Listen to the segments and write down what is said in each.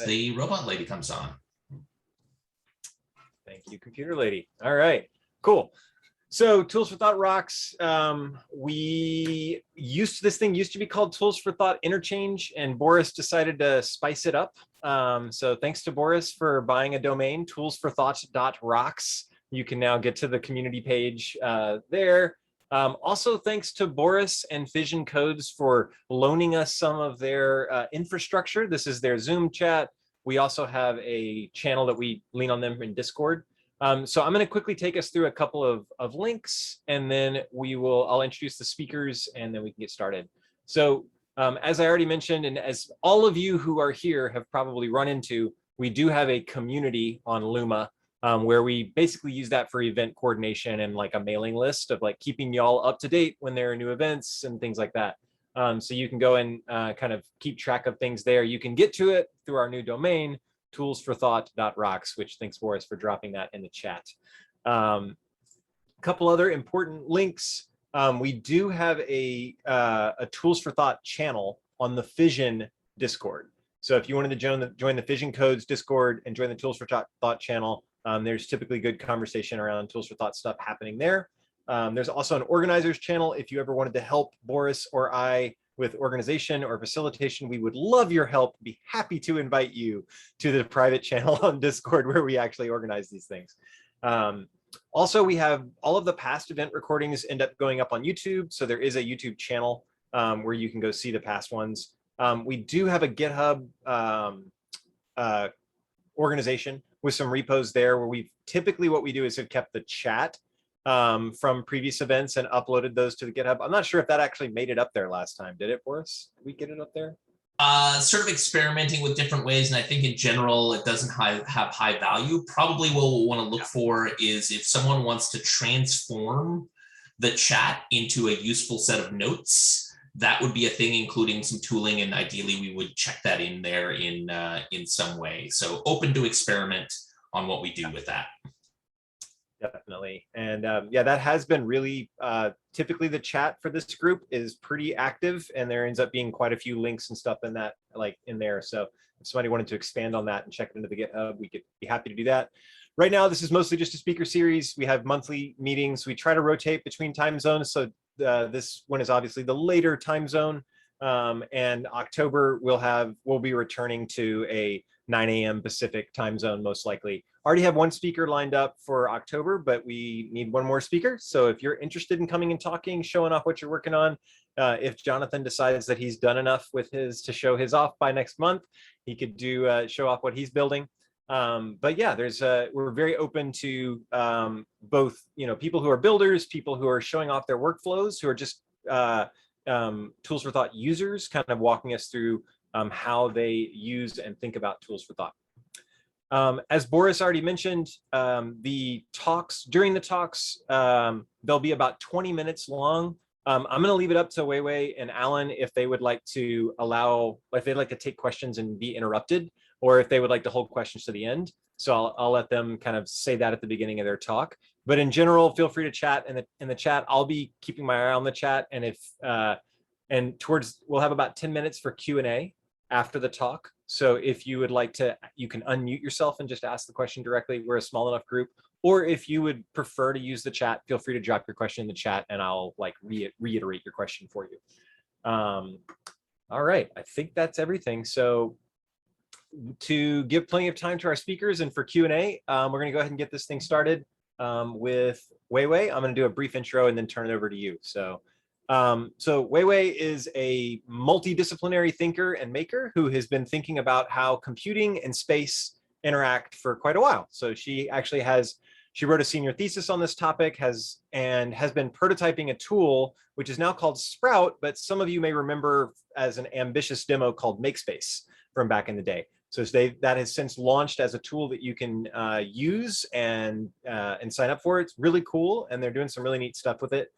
the robot lady comes on. Thank you, computer lady. All right, cool. So Tools for Thought rocks. This thing used to be called Tools for Thought Interchange, and Boris decided to spice it up. So thanks to Boris for buying a domain, toolsforthought.rocks. You can now get to the community page there. Also, thanks to Boris and Fission Codes for loaning us some of their infrastructure. This is their Zoom chat. We also have a channel that we lean on them in Discord. So I'm going to quickly take us through a couple of links, and then I'll introduce the speakers, and then we can get started. So as I already mentioned, and as all of you who are here have probably run into, we do have a community on Luma where we basically use that for event coordination and like a mailing list of like keeping y'all up to date when there are new events and things like that. So you can go and kind of keep track of things there. You can get to it through our new domain, toolsforthought.rocks, which thanks Boris for dropping that in the chat. A couple other important links. We do have a Tools for Thought channel on the Fission Discord. So if you wanted to join the Fission Codes Discord and join the Tools for Thought channel, there's typically good conversation around Tools for Thought stuff happening there. There's also an organizers channel. If you ever wanted to help Boris or I with organization or facilitation, we would love your help. Be happy to invite you to the private channel on Discord where we actually organize these things. Also, we have all of the past event recordings end up going up on YouTube. So there is a YouTube channel where you can go see the past ones. We do have a GitHub organization with some repos there where typically what we do is have kept the chat from previous events and uploaded those to the GitHub. I'm not sure if that actually made it up there last time. Did it, Boris? Did we get it up there? Sort of experimenting with different ways, and I think in general it doesn't have high value. Probably what we'll want to look for is if someone wants to transform the chat into a useful set of notes, that would be a thing, including some tooling, and ideally we would check that in there in some way. So open to experiment on what we do with that. Definitely. And yeah, that has been really, typically the chat for this group is pretty active, and there ends up being quite a few links and stuff in that, like in there. So if somebody wanted to expand on that and check it into the GitHub, we could be happy to do that. Right now, this is mostly just a speaker series. We have monthly meetings. We try to rotate between time zones. So this one is obviously the later time zone. And October, we'll be returning to a 9 a.m. Pacific time zone, most likely. Already have one speaker lined up for October, but we need one more speaker. So if you're interested in coming and talking, showing off what you're working on, if Jonathan decides that he's done enough with to show his off by next month, he could show off what he's building. But yeah, we're very open to both, people who are builders, people who are showing off their workflows, who are just Tools for Thought users, kind of walking us through how they use and think about Tools for Thought. As Boris already mentioned, during the talks, they'll be about 20 minutes long. I'm going to leave it up to Weiwei and Alan if they would like to take questions and be interrupted, or if they would like to hold questions to the end. So I'll let them kind of say that at the beginning of their talk. But in general, feel free to chat in the chat. I'll be keeping my eye on the chat, and we'll have about 10 minutes for Q&A after the talk. So if you would like to, you can unmute yourself and just ask the question directly. We're a small enough group. Or if you would prefer to use the chat, feel free to drop your question in the chat, and I'll reiterate your question for you. All right, I think that's everything. So to give plenty of time to our speakers and for Q&A, we're going to go ahead and get this thing started with Weiwei. I'm going to do a brief intro and then turn it over to you. So Weiwei is a multidisciplinary thinker and maker who has been thinking about how computing and space interact for quite a while. So she wrote a senior thesis on this topic, has been prototyping a tool which is now called Sprout, but some of you may remember as an ambitious demo called MakeSpace from back in the day. So that has since launched as a tool that you can use and sign up for. It's really cool, and they're doing some really neat stuff with it.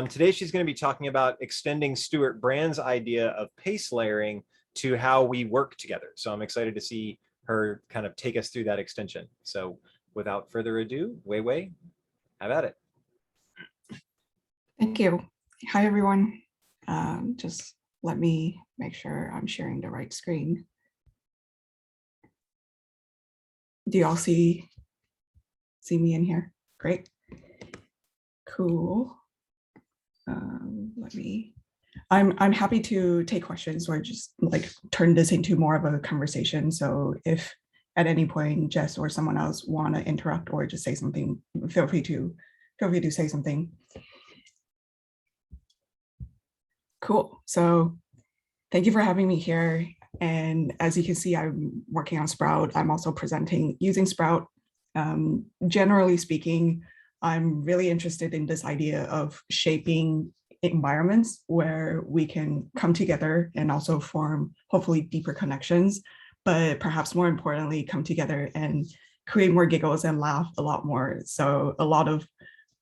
Today, she's going to be talking about extending Stuart Brand's idea of pace layering to how we work together. So I'm excited to see her kind of take us through that extension. So without further ado, Weiwei, have at it. Thank you. Hi, everyone. Just let me make sure I'm sharing the right screen. Do y'all see me in here? Great. Cool. I'm happy to take questions or just like turn this into more of a conversation. So if at any point Jess or someone else want to interrupt or just say something, feel free to say something. Cool. So thank you for having me here. And as you can see, I'm working on Sprout. I'm also presenting using Sprout. Generally speaking, I'm really interested in this idea of shaping environments where we can come together and also form hopefully deeper connections, but perhaps more importantly, come together and create more giggles and laugh a lot more. So a lot of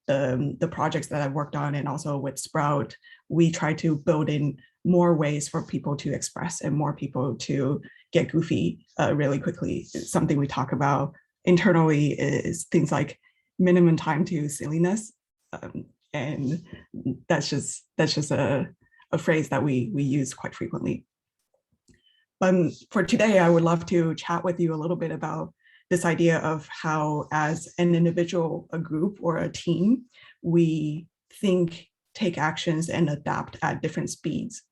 the projects that I've worked on and also with Sprout, we try to build in more ways for people to express and more people to get goofy really quickly. Something we talk about internally is things like minimum time to silliness. And that's just a phrase that we use quite frequently. But for today, I would love to chat with you a little bit about this idea of how, as an individual, a group, or a team, we think, take actions, and adapt at different speeds.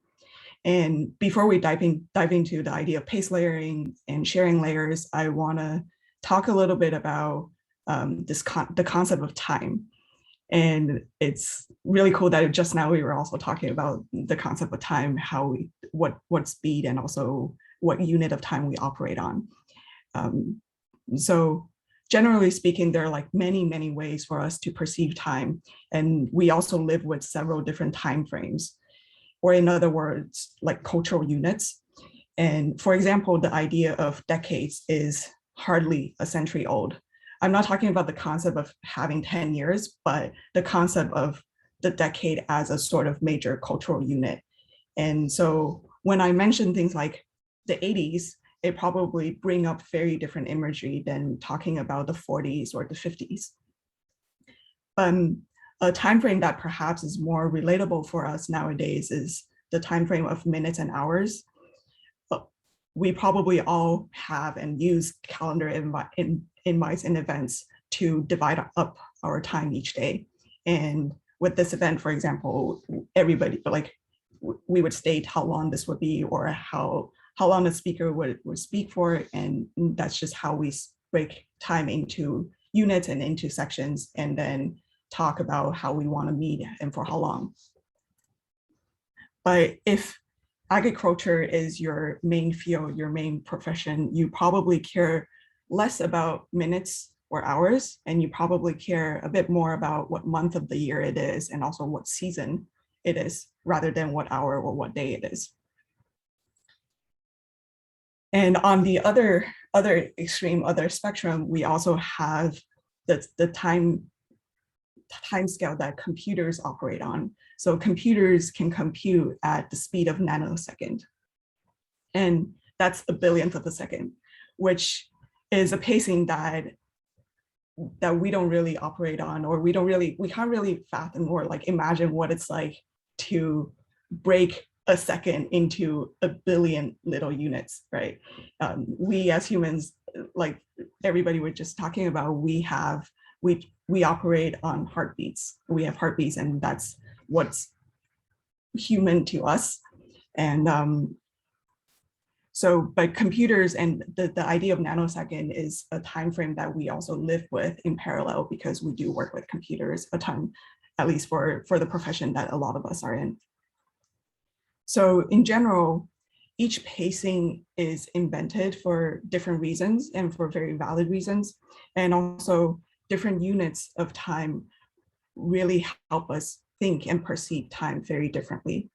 And before we dive into the idea of pace layering and sharing layers, I want to talk a little bit about the concept of time. And it's really cool that just now we were also talking about the concept of time, how what speed and also what unit of time we operate on. So generally speaking, there are like many ways for us to perceive time. And we also live with several different time frames, or in other words, like cultural units. And for example, the idea of decades is hardly a century old. I'm not talking about the concept of having 10 years, but the concept of the decade as a sort of major cultural unit. And so when I mention things like the 80s, it probably bring up very different imagery than talking about the 40s or the 50s. A time frame that perhaps is more relatable for us nowadays is the time frame of minutes and hours. But we probably all have and use calendar invites and events to divide up our time each day. And with this event, for example, everybody, like, we would state how long this would be or how long the speaker would speak for, and that's just how we break time into units and into sections, and then talk about how we want to meet and for how long. But if agriculture is your main field, your main profession, you probably care less about minutes or hours, and you probably care a bit more about what month of the year it is and also what season it is, rather than what hour or what day it is. And on the other extreme, other spectrum, we also have the time scale that computers operate on. So computers can compute at the speed of nanosecond. And that's a billionth of a second, which is a pacing that we don't really operate on, or we can't really fathom or like imagine what it's like to break a second into a billion little units, right? We as humans, like everybody was just talking about, we operate on heartbeats. We have heartbeats, and that's what's human to us. And but computers and the idea of nanosecond is a time frame that we also live with in parallel, because we do work with computers a ton, at least for the profession that a lot of us are in. So in general, each pacing is invented for different reasons and for very valid reasons. And also different units of time really help us think and perceive time very differently.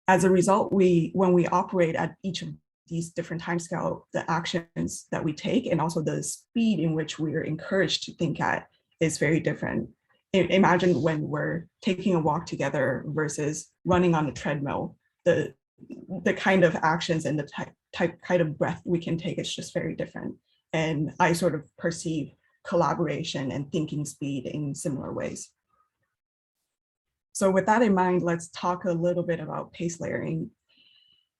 As a result, when we operate at each of these different timescale, the actions that we take and also the speed in which we are encouraged to think at is very different. Imagine when we're taking a walk together versus running on a treadmill, the kind of actions and the kind of breath we can take is just very different. And I sort of perceive collaboration and thinking speed in similar ways. So with that in mind, let's talk a little bit about pace layering.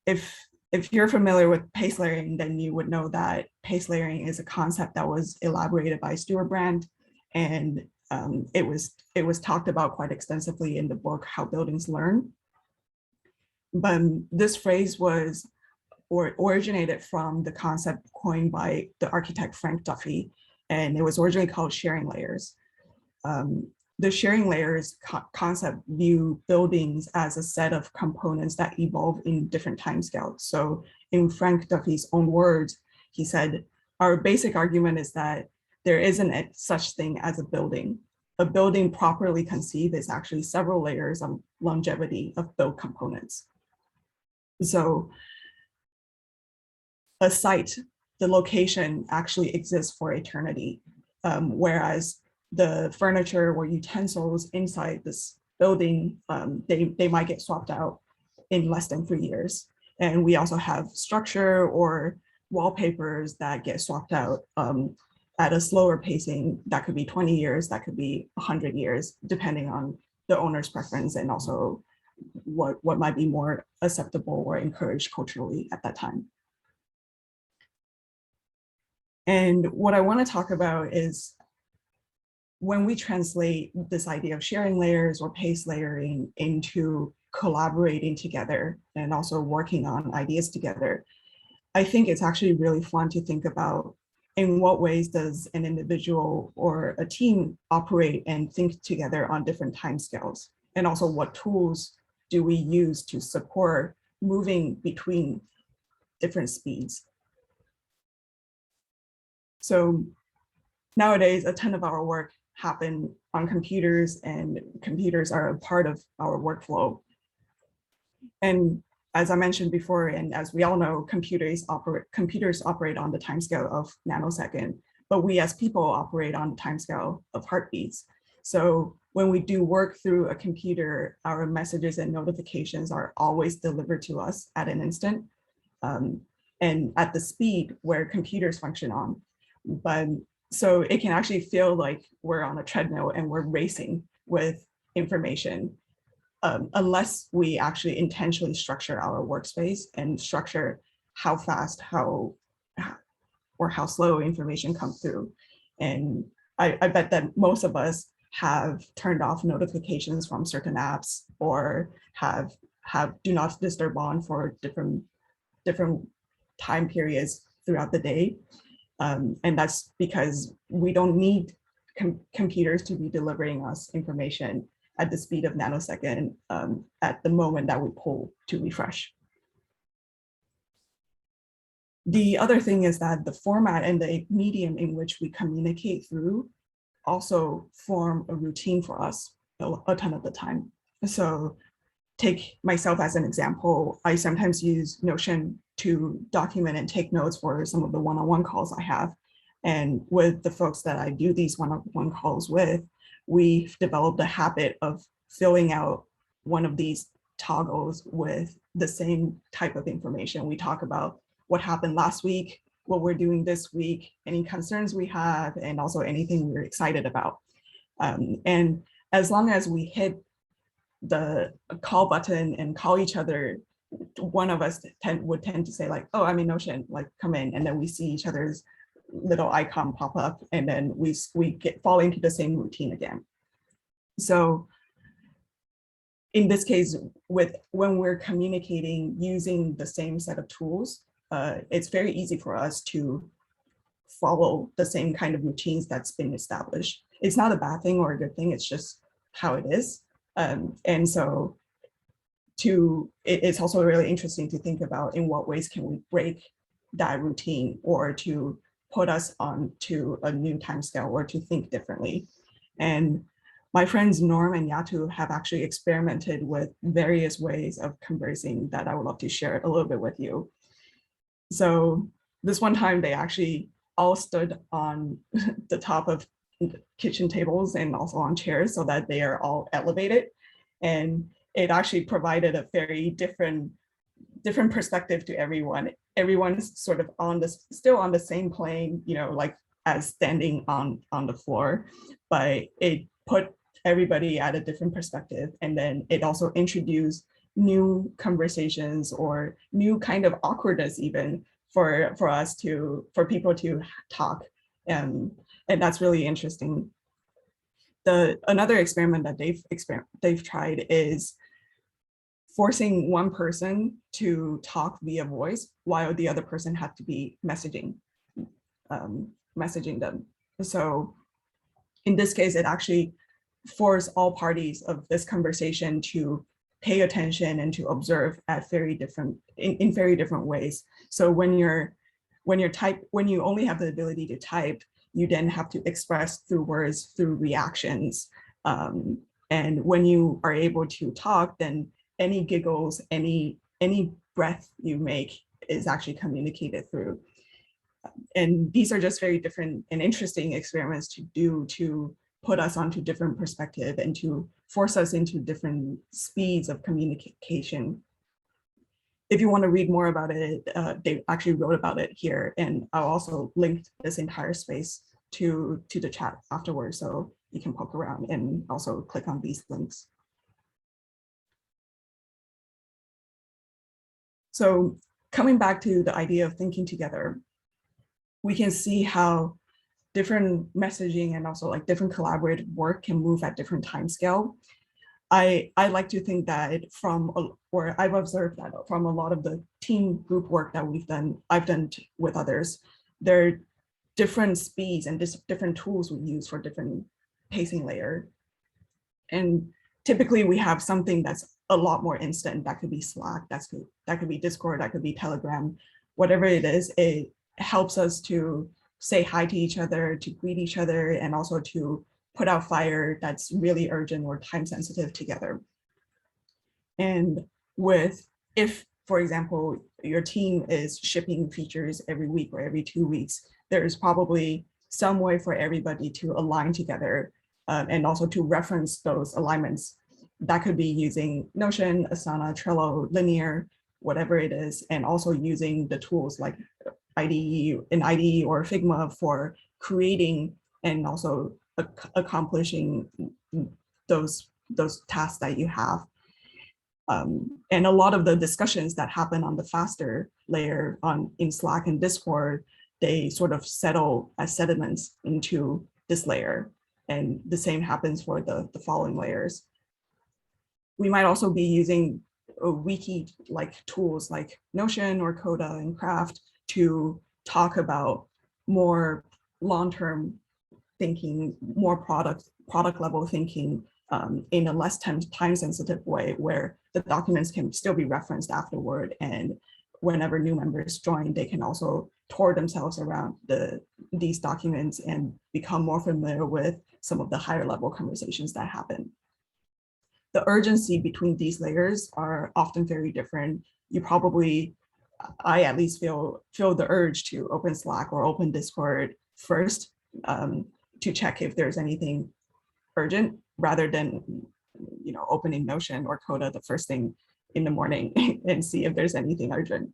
If if you're familiar with pace layering, then you would know that pace layering is a concept that was elaborated by Stuart Brand, and it was talked about quite extensively in the book How Buildings Learn. But this phrase was originated from the concept coined by the architect Frank Duffy, and it was originally called sharing layers. The sharing layers concept view buildings as a set of components that evolve in different timescales. So in Frank Duffy's own words, he said, our basic argument is that there isn't such thing as a building. A building properly conceived is actually several layers of longevity of built components. So a site, the location actually exists for eternity, whereas the furniture or utensils inside this building, they might get swapped out in less than 3 years. And we also have structure or wallpapers that get swapped out at a slower pacing. That could be 20 years, that could be 100 years, depending on the owner's preference and also what might be more acceptable or encouraged culturally at that time. And what I want to talk about is when we translate this idea of sharing layers or pace layering into collaborating together and also working on ideas together, I think it's actually really fun to think about in what ways does an individual or a team operate and think together on different timescales, and also what tools do we use to support moving between different speeds. So nowadays, a ton of our work happen on computers, and computers are a part of our workflow. And as I mentioned before, and as we all know, computers operate on the timescale of nanosecond, but we as people operate on the timescale of heartbeats. So when we do work through a computer, our messages and notifications are always delivered to us at an instant, and at the speed where computers function on. But so it can actually feel like we're on a treadmill and we're racing with information, unless we actually intentionally structure our workspace and structure how fast, or how slow information comes through. And I bet that most of us have turned off notifications from certain apps, or have do not disturb on for different time periods throughout the day. And that's because we don't need computers to be delivering us information at the speed of nanosecond at the moment that we pull to refresh. The other thing is that the format and the medium in which we communicate through also form a routine for us a ton of the time. So take myself as an example, I sometimes use Notion to document and take notes for some of the one-on-one calls I have. And with the folks that I do these one-on-one calls with, we've developed a habit of filling out one of these toggles with the same type of information. We talk about what happened last week, what we're doing this week, any concerns we have, and also anything we're excited about. And as long as we hit the call button and call each other, one of us would tend to say like, oh, I'm in Notion, like come in, and then we see each other's little icon pop up, and then we fall into the same routine again. So in this case, when we're communicating using the same set of tools, it's very easy for us to follow the same kind of routines that's been established. It's not a bad thing or a good thing, it's just how it is. And so it's also really interesting to think about in what ways can we break that routine, or to put us onto a new timescale, or to think differently. And my friends Norm and Yatu have actually experimented with various ways of conversing that I would love to share a little bit with you. So this one time they actually all stood on the top of kitchen tables and also on chairs so that they are all elevated. And it actually provided a very different perspective to everyone. Everyone's sort of still on the same plane, like as standing on the floor, but it put everybody at a different perspective. And then it also introduced new conversations or new kind of awkwardness even for people to talk. And that's really interesting. Another experiment that they've tried is forcing one person to talk via voice while the other person had to be messaging them. So in this case, it actually forced all parties of this conversation to pay attention and to observe at in very different ways. So when you only have the ability to type, you then have to express through words, through reactions. And when you are able to talk, then any giggles, any breath you make is actually communicated through. And these are just very different and interesting experiments to do to put us onto different perspective and to force us into different speeds of communication. If you want to read more about it, they actually wrote about it here, and I'll also link this entire space to the chat afterwards, so you can poke around and also click on these links. So coming back to the idea of thinking together, we can see how different messaging and also like different collaborative work can move at different time scale. I like to think that or I've observed that from a lot of the team group work that I've done with others, there are different speeds and different tools we use for different pacing layer. And typically we have something that's a lot more instant. That could be Slack, that could be Discord, that could be Telegram, whatever it is. It helps us to say hi to each other, to greet each other, and also to put out fire that's really urgent or time sensitive together. And if, for example, your team is shipping features every week or every 2 weeks, there's probably some way for everybody to align together and also to reference those alignments. That could be using Notion, Asana, Trello, Linear, whatever it is, and also using the tools like IDE or Figma for creating and also accomplishing those tasks that you have. And a lot of the discussions that happen on the faster layer in Slack and Discord, they sort of settle as sediments into this layer. And the same happens for the following layers. We might also be using wiki-like tools like Notion or Coda and Craft to talk about more long-term thinking, more product level thinking in a less time-sensitive way, where the documents can still be referenced afterward, and whenever new members join, they can also tour themselves around these documents and become more familiar with some of the higher level conversations that happen. The urgency between these layers are often very different. I at least feel the urge to open Slack or open Discord first to check if there's anything urgent, rather than opening Notion or Coda the first thing in the morning and see if there's anything urgent.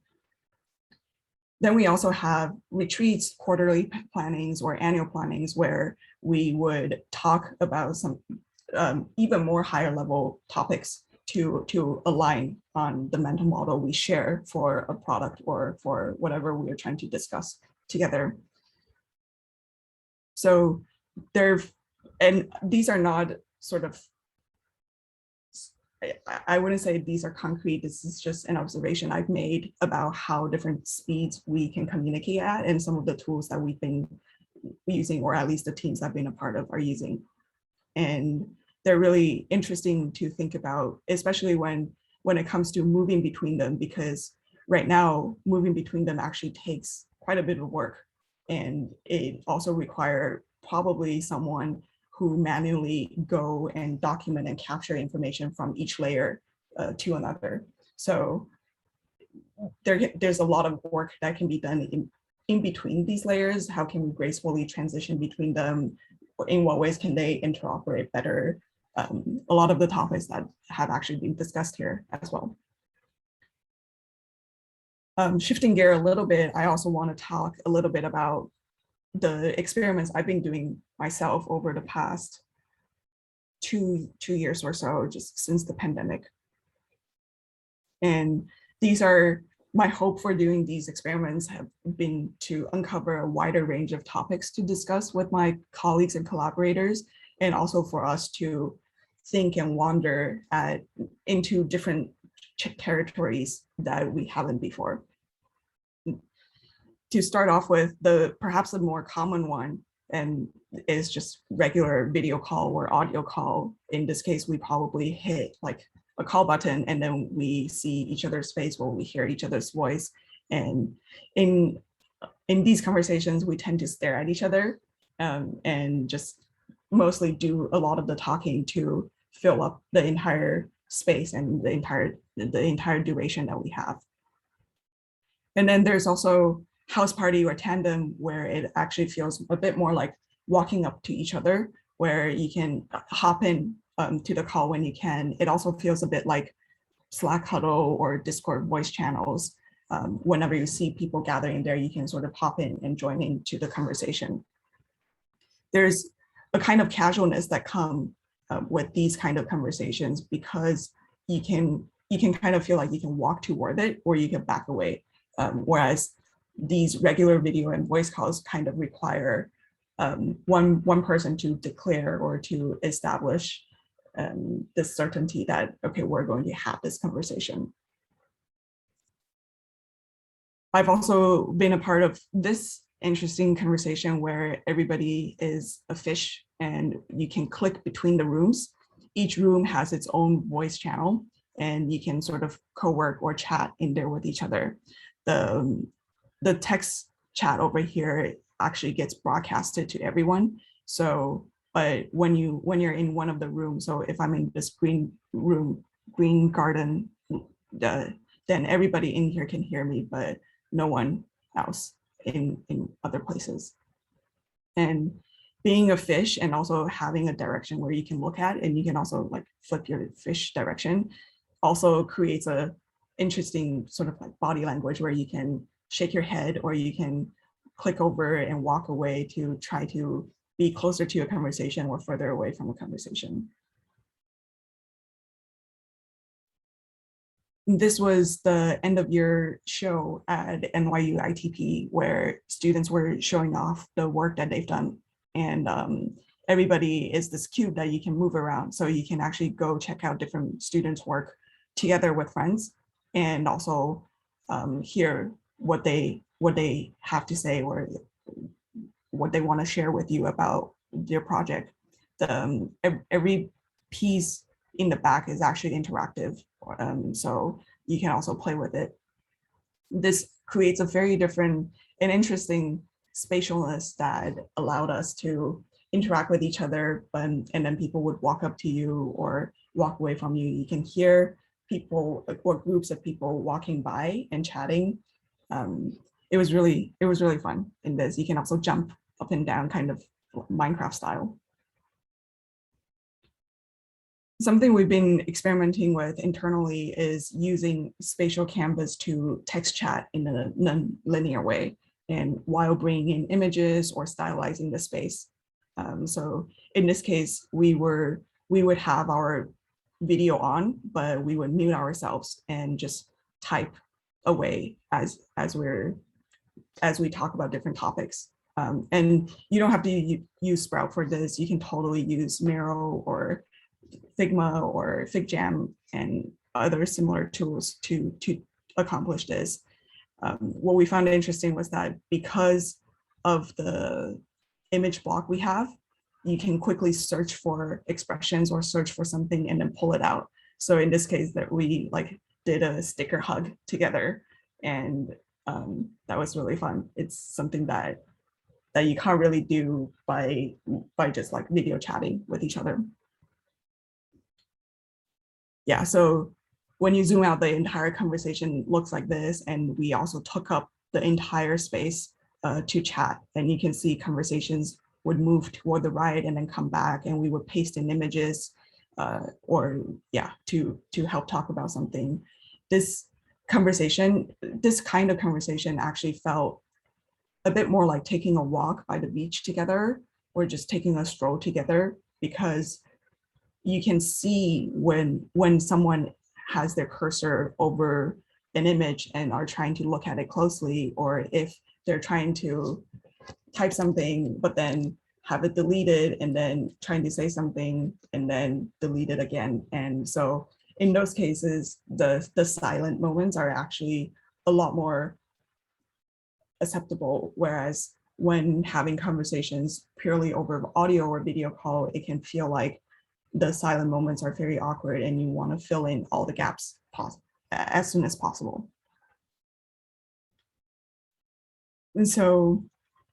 Then we also have retreats, quarterly plannings, or annual plannings, where we would talk about some even more higher level topics to align on the mental model we share for a product or for whatever we are trying to discuss together. So and these are not sort of, I wouldn't say these are concrete. This is just an observation I've made about how different speeds we can communicate at, and some of the tools that we've been using, or at least the teams I've been a part of are using. And they're really interesting to think about, especially when it comes to moving between them, because right now moving between them actually takes quite a bit of work. And it also requires probably someone who manually go and document and capture information from each layer to another. So there's a lot of work that can be done in between these layers. How can we gracefully transition between them? In what ways can they interoperate better? A lot of the topics that have actually been discussed here as well. Shifting gear a little bit, I also want to talk a little bit about the experiments I've been doing myself over the past two years or so, just since the pandemic. And these are my hope for doing these experiments have been to uncover a wider range of topics to discuss with my colleagues and collaborators, and also for us to think and wander into different territories that we haven't before. To start off with, perhaps the more common one and is just regular video call or audio call. In this case, we probably hit like a call button and then we see each other's face while we hear each other's voice. And in these conversations, we tend to stare at each other and just mostly do a lot of the talking to fill up the entire space and the entire duration that we have. And then there's also house party or tandem, where it actually feels a bit more like walking up to each other, where you can hop in to the call when you can. It also feels a bit like Slack huddle or Discord voice channels. Whenever you see people gathering there, you can sort of hop in and join into the conversation. There's a kind of casualness that comes with these kind of conversations, because you can kind of feel like you can walk toward it or you can back away. Whereas these regular video and voice calls kind of require one person to declare or to establish the certainty that, okay, we're going to have this conversation. I've also been a part of this interesting conversation where everybody is a fish and you can click between the rooms. Each room has its own voice channel and you can sort of co-work or chat in there with each other. The text chat over here actually gets broadcasted to everyone. So, but when you're in one of the rooms, so if I'm in this green room, green garden, then everybody in here can hear me, but no one else in other places. And being a fish and also having a direction where you can look at, and you can also like flip your fish direction, also creates a interesting sort of like body language where you can shake your head or you can click over and walk away to try to be closer to a conversation or further away from a conversation. This was the end of year show at NYU ITP where students were showing off the work that they've done. And everybody is this cube that you can move around. So you can actually go check out different students' work together with friends and also hear what they have to say or what they want to share with you about their project. Every piece in the back is actually interactive, so you can also play with it. This creates a very different and interesting spatialness that allowed us to interact with each other, and then people would walk up to you or walk away from you. You can hear people or groups of people walking by and chatting. It was really fun in this. You can also jump up and down, kind of Minecraft style. Something we've been experimenting with internally is using spatial canvas to text chat in a non-linear way, and while bringing in images or stylizing the space. So in this case, we would have our video on, but we would mute ourselves and just type away as we talk about different topics. And you don't have to use Sprout for this. You can totally use Miro or Figma or FigJam and other similar tools to accomplish this. What we found interesting was that because of the image block we have, you can quickly search for expressions or search for something and then pull it out. So in this case, that we like did a sticker hug together, and that was really fun. It's something that you can't really do by just like video chatting with each other. Yeah, so when you zoom out, the entire conversation looks like this, and we also took up the entire space to chat, and you can see conversations would move toward the right and then come back, and we would paste in images to help talk about something. This kind of conversation actually felt a bit more like taking a walk by the beach together or just taking a stroll together, because you can see when someone has their cursor over an image and are trying to look at it closely, or if they're trying to type something but then have it deleted and then trying to say something and then delete it again. And so in those cases, the silent moments are actually a lot more acceptable, whereas when having conversations purely over audio or video call, it can feel like the silent moments are very awkward and you want to fill in all the gaps as soon as possible. And so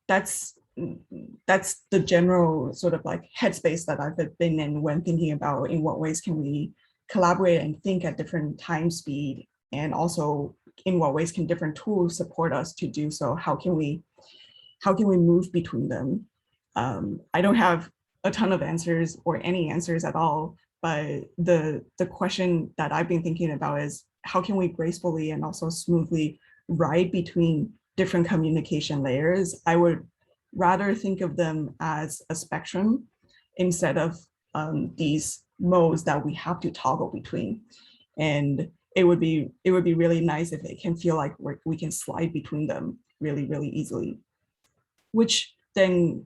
that's the general sort of like headspace that I've been in when thinking about in what ways can we collaborate and think at different time speed, and also in what ways can different tools support us to do so. How can we move between them? I don't have a ton of answers or any answers at all, but the question that I've been thinking about is how can we gracefully and also smoothly ride between different communication layers? I would rather think of them as a spectrum instead of these modes that we have to toggle between. And it would be really nice if it can feel like we can slide between them really, really easily, which then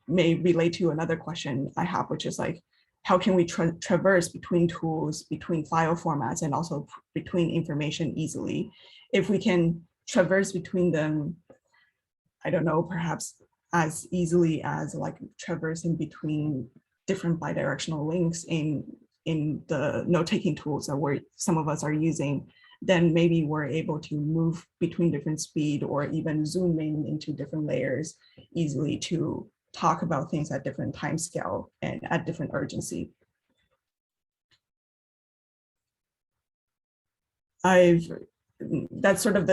may relate to another question I have, which is like, how can we traverse between tools, between file formats, and also between information easily? If we can traverse between them, I don't know, perhaps as easily as like traversing between different bidirectional links in the note-taking tools that some of us are using, then maybe we're able to move between different speed or even zoom in into different layers easily to talk about things at different time scale and at different urgency. That's sort of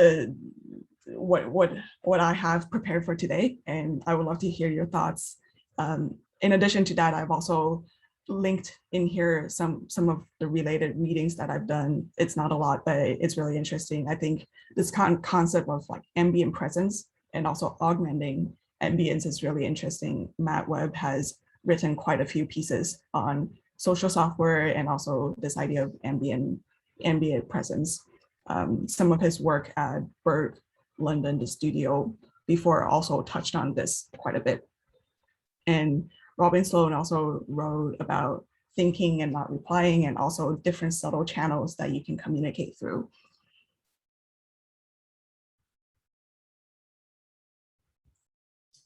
what I have prepared for today, and I would love to hear your thoughts. In addition to that, I've also linked in here some of the related readings that I've done. It's not a lot, but it's really interesting. I think this concept of like ambient presence and also augmenting ambience is really interesting. Matt Webb has written quite a few pieces on social software and also this idea of ambient presence. Some of his work at Berg, London, the studio before also touched on this quite a bit. And Robin Sloan also wrote about thinking and not replying, and also different subtle channels that you can communicate through.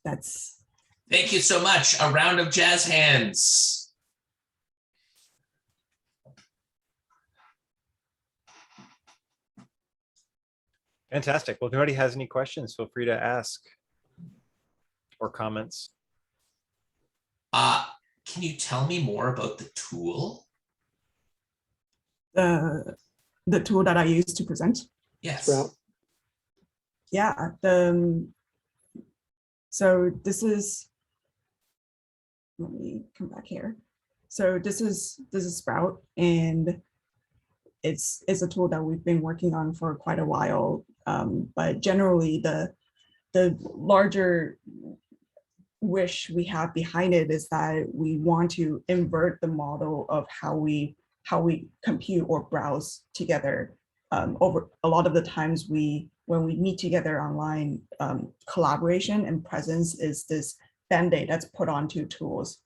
That's. Thank you so much. A round of jazz hands. Fantastic. Well, if anybody has any questions, feel free to ask or comments. Can you tell me more about the tool? The tool that I use to present? Yes. Sprout. Yeah. So this is, let me come back here. So this is Sprout, and it's a tool that we've been working on for quite a while. But generally, the larger wish we have behind it is that we want to invert the model of how we compute or browse together. Over a lot of the times when we meet together online, collaboration and presence is this band-aid that's put onto tools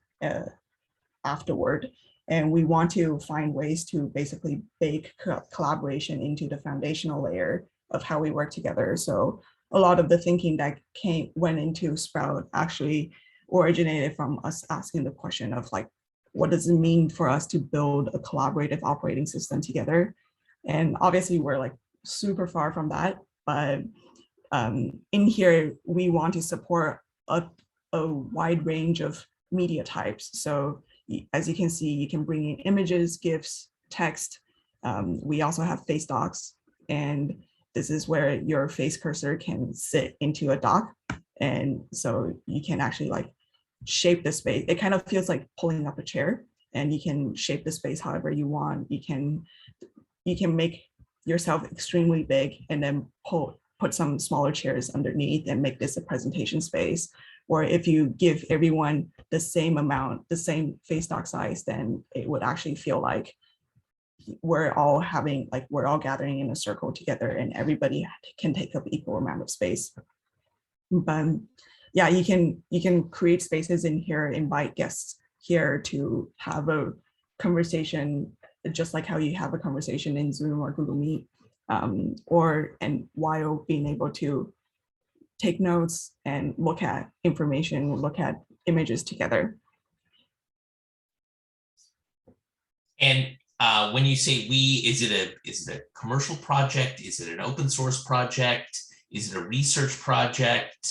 afterward. And we want to find ways to basically bake collaboration into the foundational layer of how we work together. So a lot of the thinking that went into Sprout actually originated from us asking the question of like, what does it mean for us to build a collaborative operating system together? And obviously we're like super far from that, but in here, we want to support a wide range of media types. So as you can see, you can bring in images, GIFs, text. We also have face docs, and this is where your face cursor can sit into a doc. And so you can actually like shape the space. It kind of feels like pulling up a chair, and you can shape the space however you want. You can make yourself extremely big and then put some smaller chairs underneath and make this a presentation space. Or if you give everyone the same amount, the same face doc size, then it would actually feel like we're all gathering in a circle together and everybody can take up equal amount of space. But yeah, you can create spaces in here, invite guests here to have a conversation, just like how you have a conversation in Zoom or Google Meet, and while being able to take notes and look at information, look at images together. And when you say we, is it a commercial project? Is it an open source project? Is it a research project?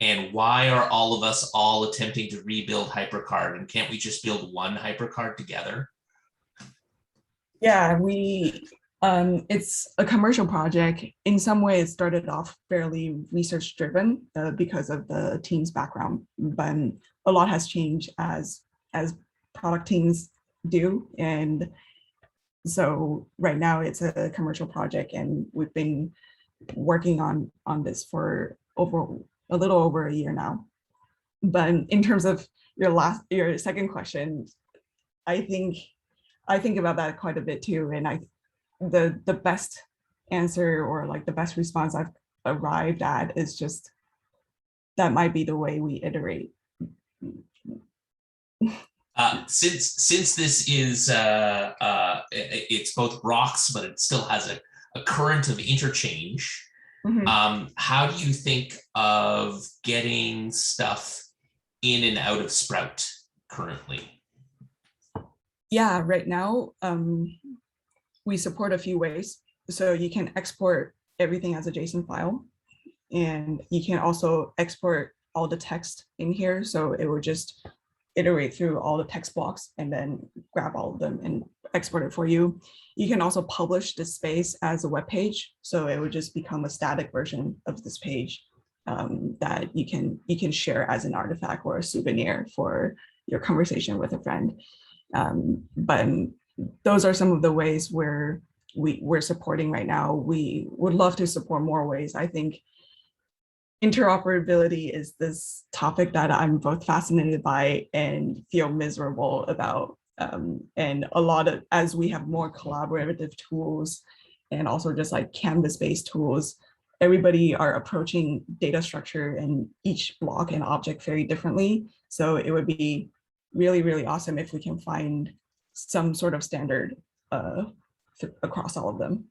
And why are all of us all attempting to rebuild HyperCard? And can't we just build one HyperCard together? Yeah, it's a commercial project. In some way, it started off fairly research driven because of the team's background, but a lot has changed as product teams do. And so right now it's a commercial project, and we've been working on this for a little over a year now. But in terms of your second question, I think about that quite a bit too. And the best answer, or like the best response I've arrived at, is just that might be the way we iterate. Since this is it's both rocks, but it still has a current of interchange. Mm-hmm. How do you think of getting stuff in and out of Sprout currently? Yeah, right now we support a few ways. So you can export everything as a JSON file, and you can also export all the text in here. So it will just iterate through all the text blocks and then grab all of them and export it for you. You can also publish this space as a web page. So it would just become a static version of this page that you can share as an artifact or a souvenir for your conversation with a friend. But those are some of the ways where we're supporting right now. We would love to support more ways. I think interoperability is this topic that I'm both fascinated by and feel miserable about. And a lot of, as we have more collaborative tools and also just like Canvas-based tools, everybody are approaching data structure and each block and object very differently. So it would be really, really awesome if we can find some sort of standard across all of them.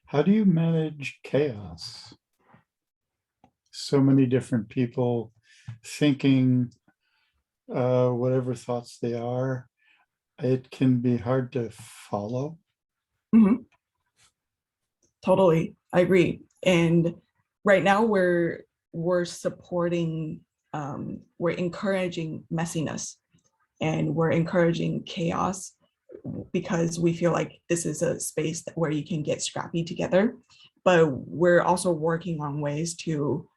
How do you manage chaos? So many different people thinking whatever thoughts they are. It can be hard to follow. Mm-hmm. Totally, I agree. And right now we're supporting, we're encouraging messiness, and we're encouraging chaos, because we feel like this is a space where you can get scrappy together. But we're also working on ways to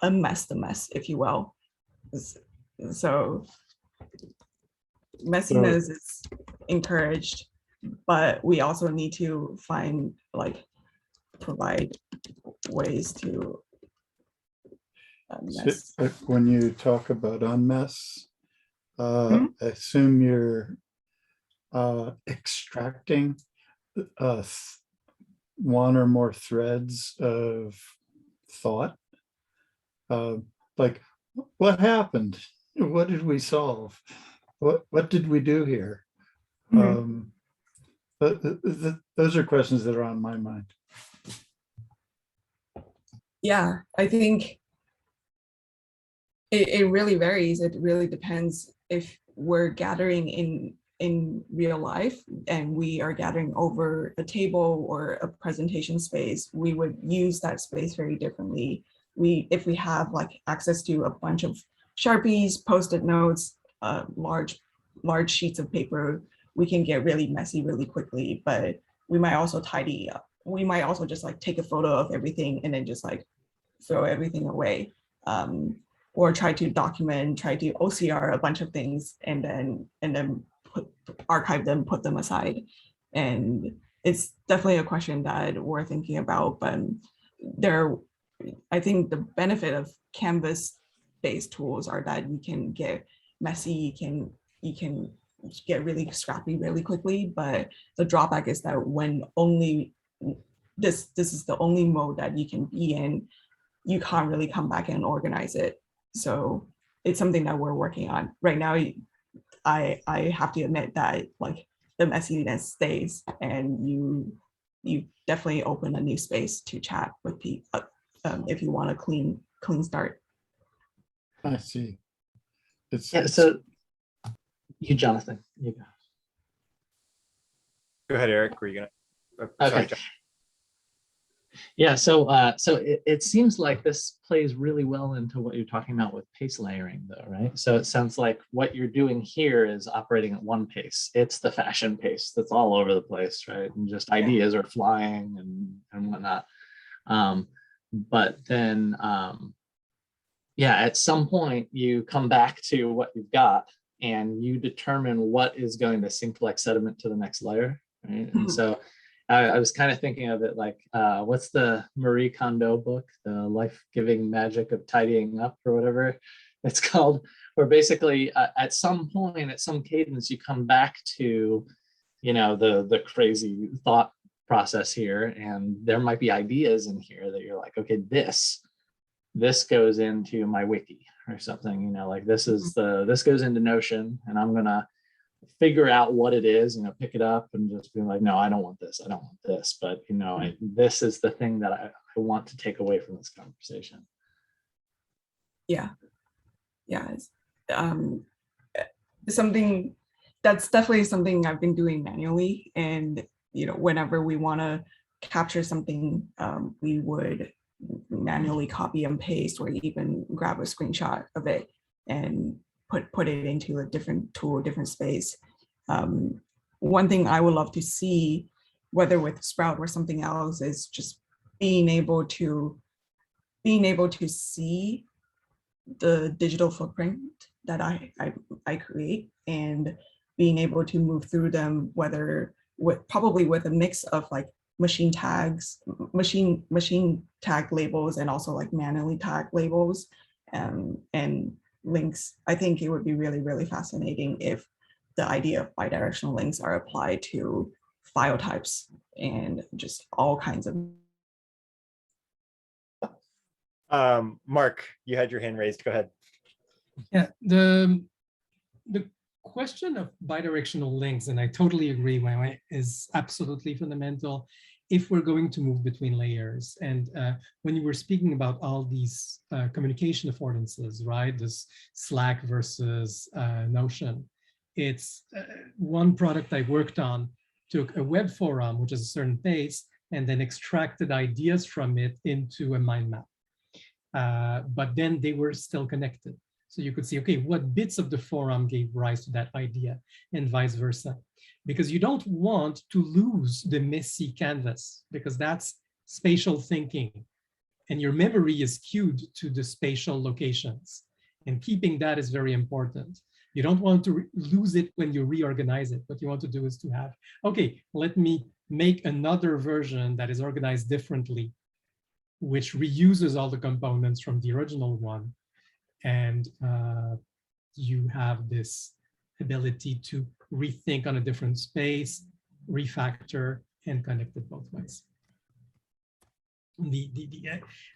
unmess the mess, if you will. So messiness is encouraged, but we also need to provide ways to unmess. So, when you talk about unmess, I assume you're extracting one or more threads of thought. Like, what happened? What did we solve? What did we do here? Those are questions that are on my mind. Yeah, I think it really varies. It really depends. If we're gathering in real life and we are gathering over a table or a presentation space, we would use that space very differently. If we have like access to a bunch of Sharpies, Post-it notes, large sheets of paper, we can get really messy really quickly, but we might also tidy up. We might also just like take a photo of everything and then just like throw everything away, or try to document, try to OCR a bunch of things and then archive them, put them aside. And it's definitely a question that we're thinking about, but I think the benefit of Canvas-based tools are that you can get messy, you can get really scrappy really quickly. But the drawback is that when only this is the only mode that you can be in, you can't really come back and organize it. So it's something that we're working on right now. I have to admit that like the messiness stays, and you definitely open a new space to chat with people if you want a clean start. I see. Yeah, so you, Jonathan, you go. Go ahead, Eric. Were you gonna? Okay. Sorry, John. Yeah, so it seems like this plays really well into what you're talking about with pace layering, though, right? So it sounds like what you're doing here is operating at one pace. It's the fashion pace that's all over the place, right? And just ideas are flying and whatnot. But then, yeah, at some point you come back to what you've got and you determine what is going to sink like sediment to the next layer, right? And so I was kind of thinking of it like, what's the Marie Kondo book, The Life-Giving Magic of Tidying Up, or whatever it's called, where basically at some point, at some cadence, you come back to, you know, the crazy thought process here, and there might be ideas in here that you're like, okay, this goes into my wiki or something, you know, like this goes into Notion, and I'm gonna figure out what it is, you know, pick it up and just be like, no, I don't want this. But, you know, this is the thing that I want to take away from this conversation. Yeah. Something that's definitely something I've been doing manually. And, you know, whenever we want to capture something, we would manually copy and paste, or even grab a screenshot of it and put it into a different tool, different space. One thing I would love to see, whether with Sprout or something else, is just being able to see the digital footprint that I create, and being able to move through them, whether probably with a mix of like machine tag labels, and also like manually tag labels, and links. I think it would be really, really fascinating if the idea of bidirectional links are applied to file types and just all kinds of. Mark, you had your hand raised. Go ahead. Yeah, the question of bidirectional links, and I totally agree, Weiwei, is absolutely fundamental if we're going to move between layers. And when you were speaking about all these communication affordances, right, this Slack versus Notion, it's one product I worked on took a web forum, which is a certain pace, and then extracted ideas from it into a mind map. But then they were still connected. So you could see, okay, what bits of the forum gave rise to that idea, and vice versa. Because you don't want to lose the messy canvas, because that's spatial thinking. And your memory is skewed to the spatial locations. And keeping that is very important. You don't want to lose it when you reorganize it. What you want to do is to have, okay, let me make another version that is organized differently, which reuses all the components from the original one. And you have this ability to rethink on a different space, refactor, and connect it both ways.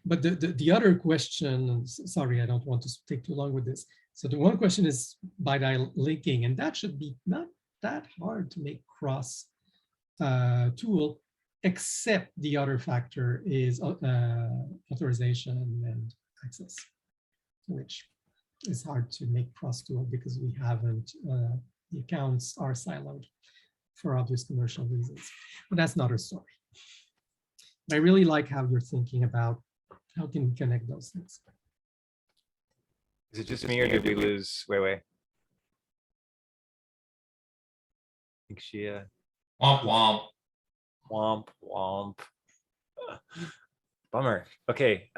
But the other question, sorry, I don't want to take too long with this. So the one question is BiDi linking, and that should be not that hard to make cross tool, except the other factor is authorization and access, which is hard to make cross tool because we haven't, the accounts are siloed for obvious commercial reasons, but that's not our story. I really like how you're thinking about how can we connect those things. Is it just me, or did we lose Weiwei? I think she Womp womp. womp womp. Bummer. Okay,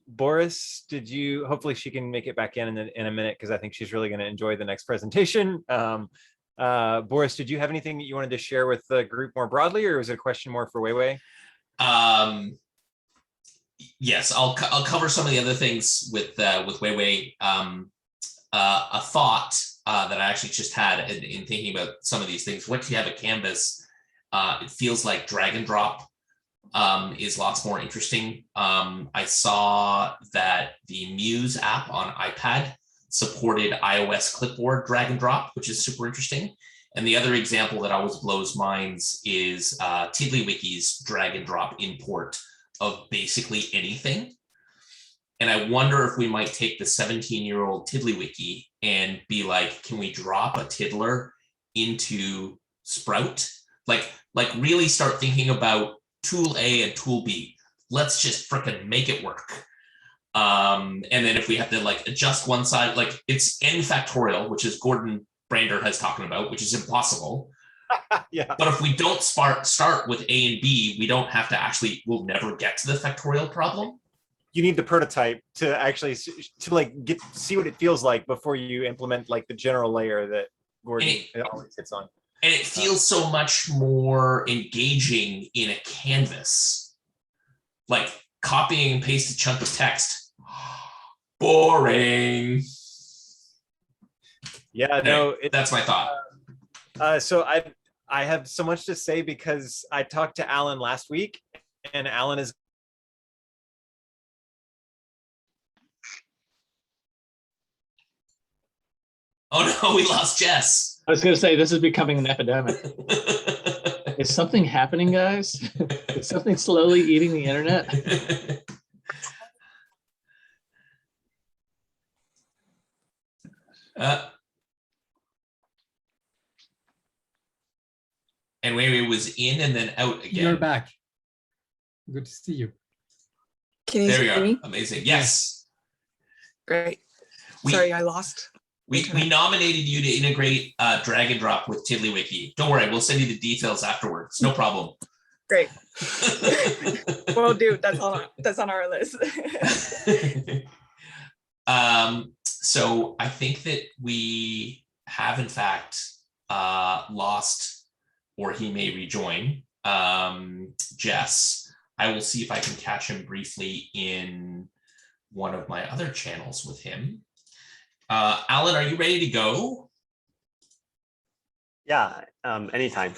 Boris, did you? Hopefully, she can make it back in a minute, because I think she's really going to enjoy the next presentation. Boris, did you have anything that you wanted to share with the group more broadly, or was it a question more for Weiwei? Yes, I'll cover some of the other things with Weiwei. A thought that I actually just had in thinking about some of these things. Once you have a canvas, it feels like drag and drop is lots more interesting. I saw that the Muse app on iPad supported iOS clipboard drag and drop, which is super interesting. And the other example that always blows minds is TiddlyWiki's drag and drop import of basically anything. And I wonder if we might take the 17-year-old TiddlyWiki and be like, can we drop a tiddler into Sprout? Like really start thinking about tool A and tool B. Let's just frickin' make it work. And then if we have to like adjust one side, like it's n factorial, which is Gordon Brander has talking about, which is impossible. Yeah. But if we don't start with A and B, we don't have to actually, we'll never get to the factorial problem. You need the prototype to actually like see what it feels like before you implement like the general layer that Gordon always hits on. And it feels so much more engaging in a canvas. Like copying and paste a chunk of text. Boring. Yeah, no, that's my thought. So I have so much to say because I talked to Alan last week, and Alan is. Oh no, we lost Jess. I was going to say, this is becoming an epidemic. Is something happening, guys? Is something slowly eating the internet? And Weiwei was in and then out again. You're back. Good to see you. Can you There we hear are. me? Amazing. Yes. Great. We- Sorry, I lost. We nominated you to integrate drag and drop with TiddlyWiki. Don't worry, we'll send you the details afterwards. No problem. Great. Well, dude, that's on our list. So I think that we have in fact lost, or he may rejoin, Jess. I will see if I can catch him briefly in one of my other channels with him. Alan, are you ready to go? Yeah, anytime.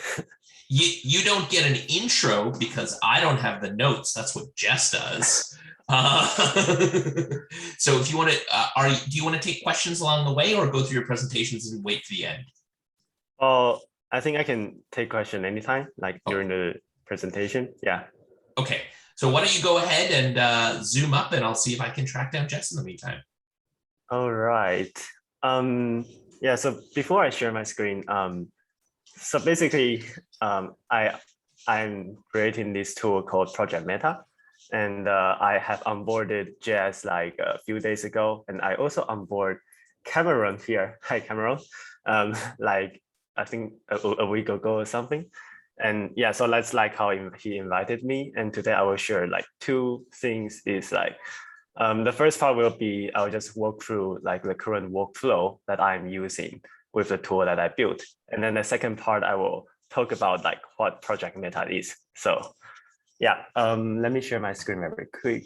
You don't get an intro because I don't have the notes. That's what Jess does. So if you want to, do you want to take questions along the way or go through your presentations and wait to the end? Oh, I think I can take question anytime, like during the presentation. Yeah. Okay, so why don't you go ahead and zoom up and I'll see if I can track down Jess in the meantime. All right. Yeah, so before I share my screen, so basically, I'm creating this tool called Project Meta, and I have onboarded Jess like a few days ago, and I also onboard Cameron here. Hi, Cameron. Like I think a week ago or something. And yeah, so that's like how he invited me. And today I will share like two things. Is like the first part will be I'll just walk through like the current workflow that I'm using with the tool that I built. And then the second part, I will talk about like what Project Meta is. So yeah, let me share my screen very quick.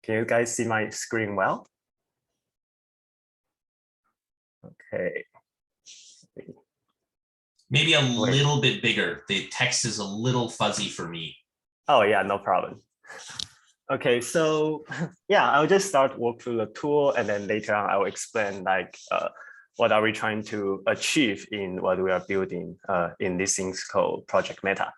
Can you guys see my screen well? Okay. Maybe a little bit bigger. The text is a little fuzzy for me. Oh yeah, no problem. Okay, so yeah, I'll just walk through the tool, and then later on I will explain like what are we trying to achieve in what we are building in this thing called Project Meta.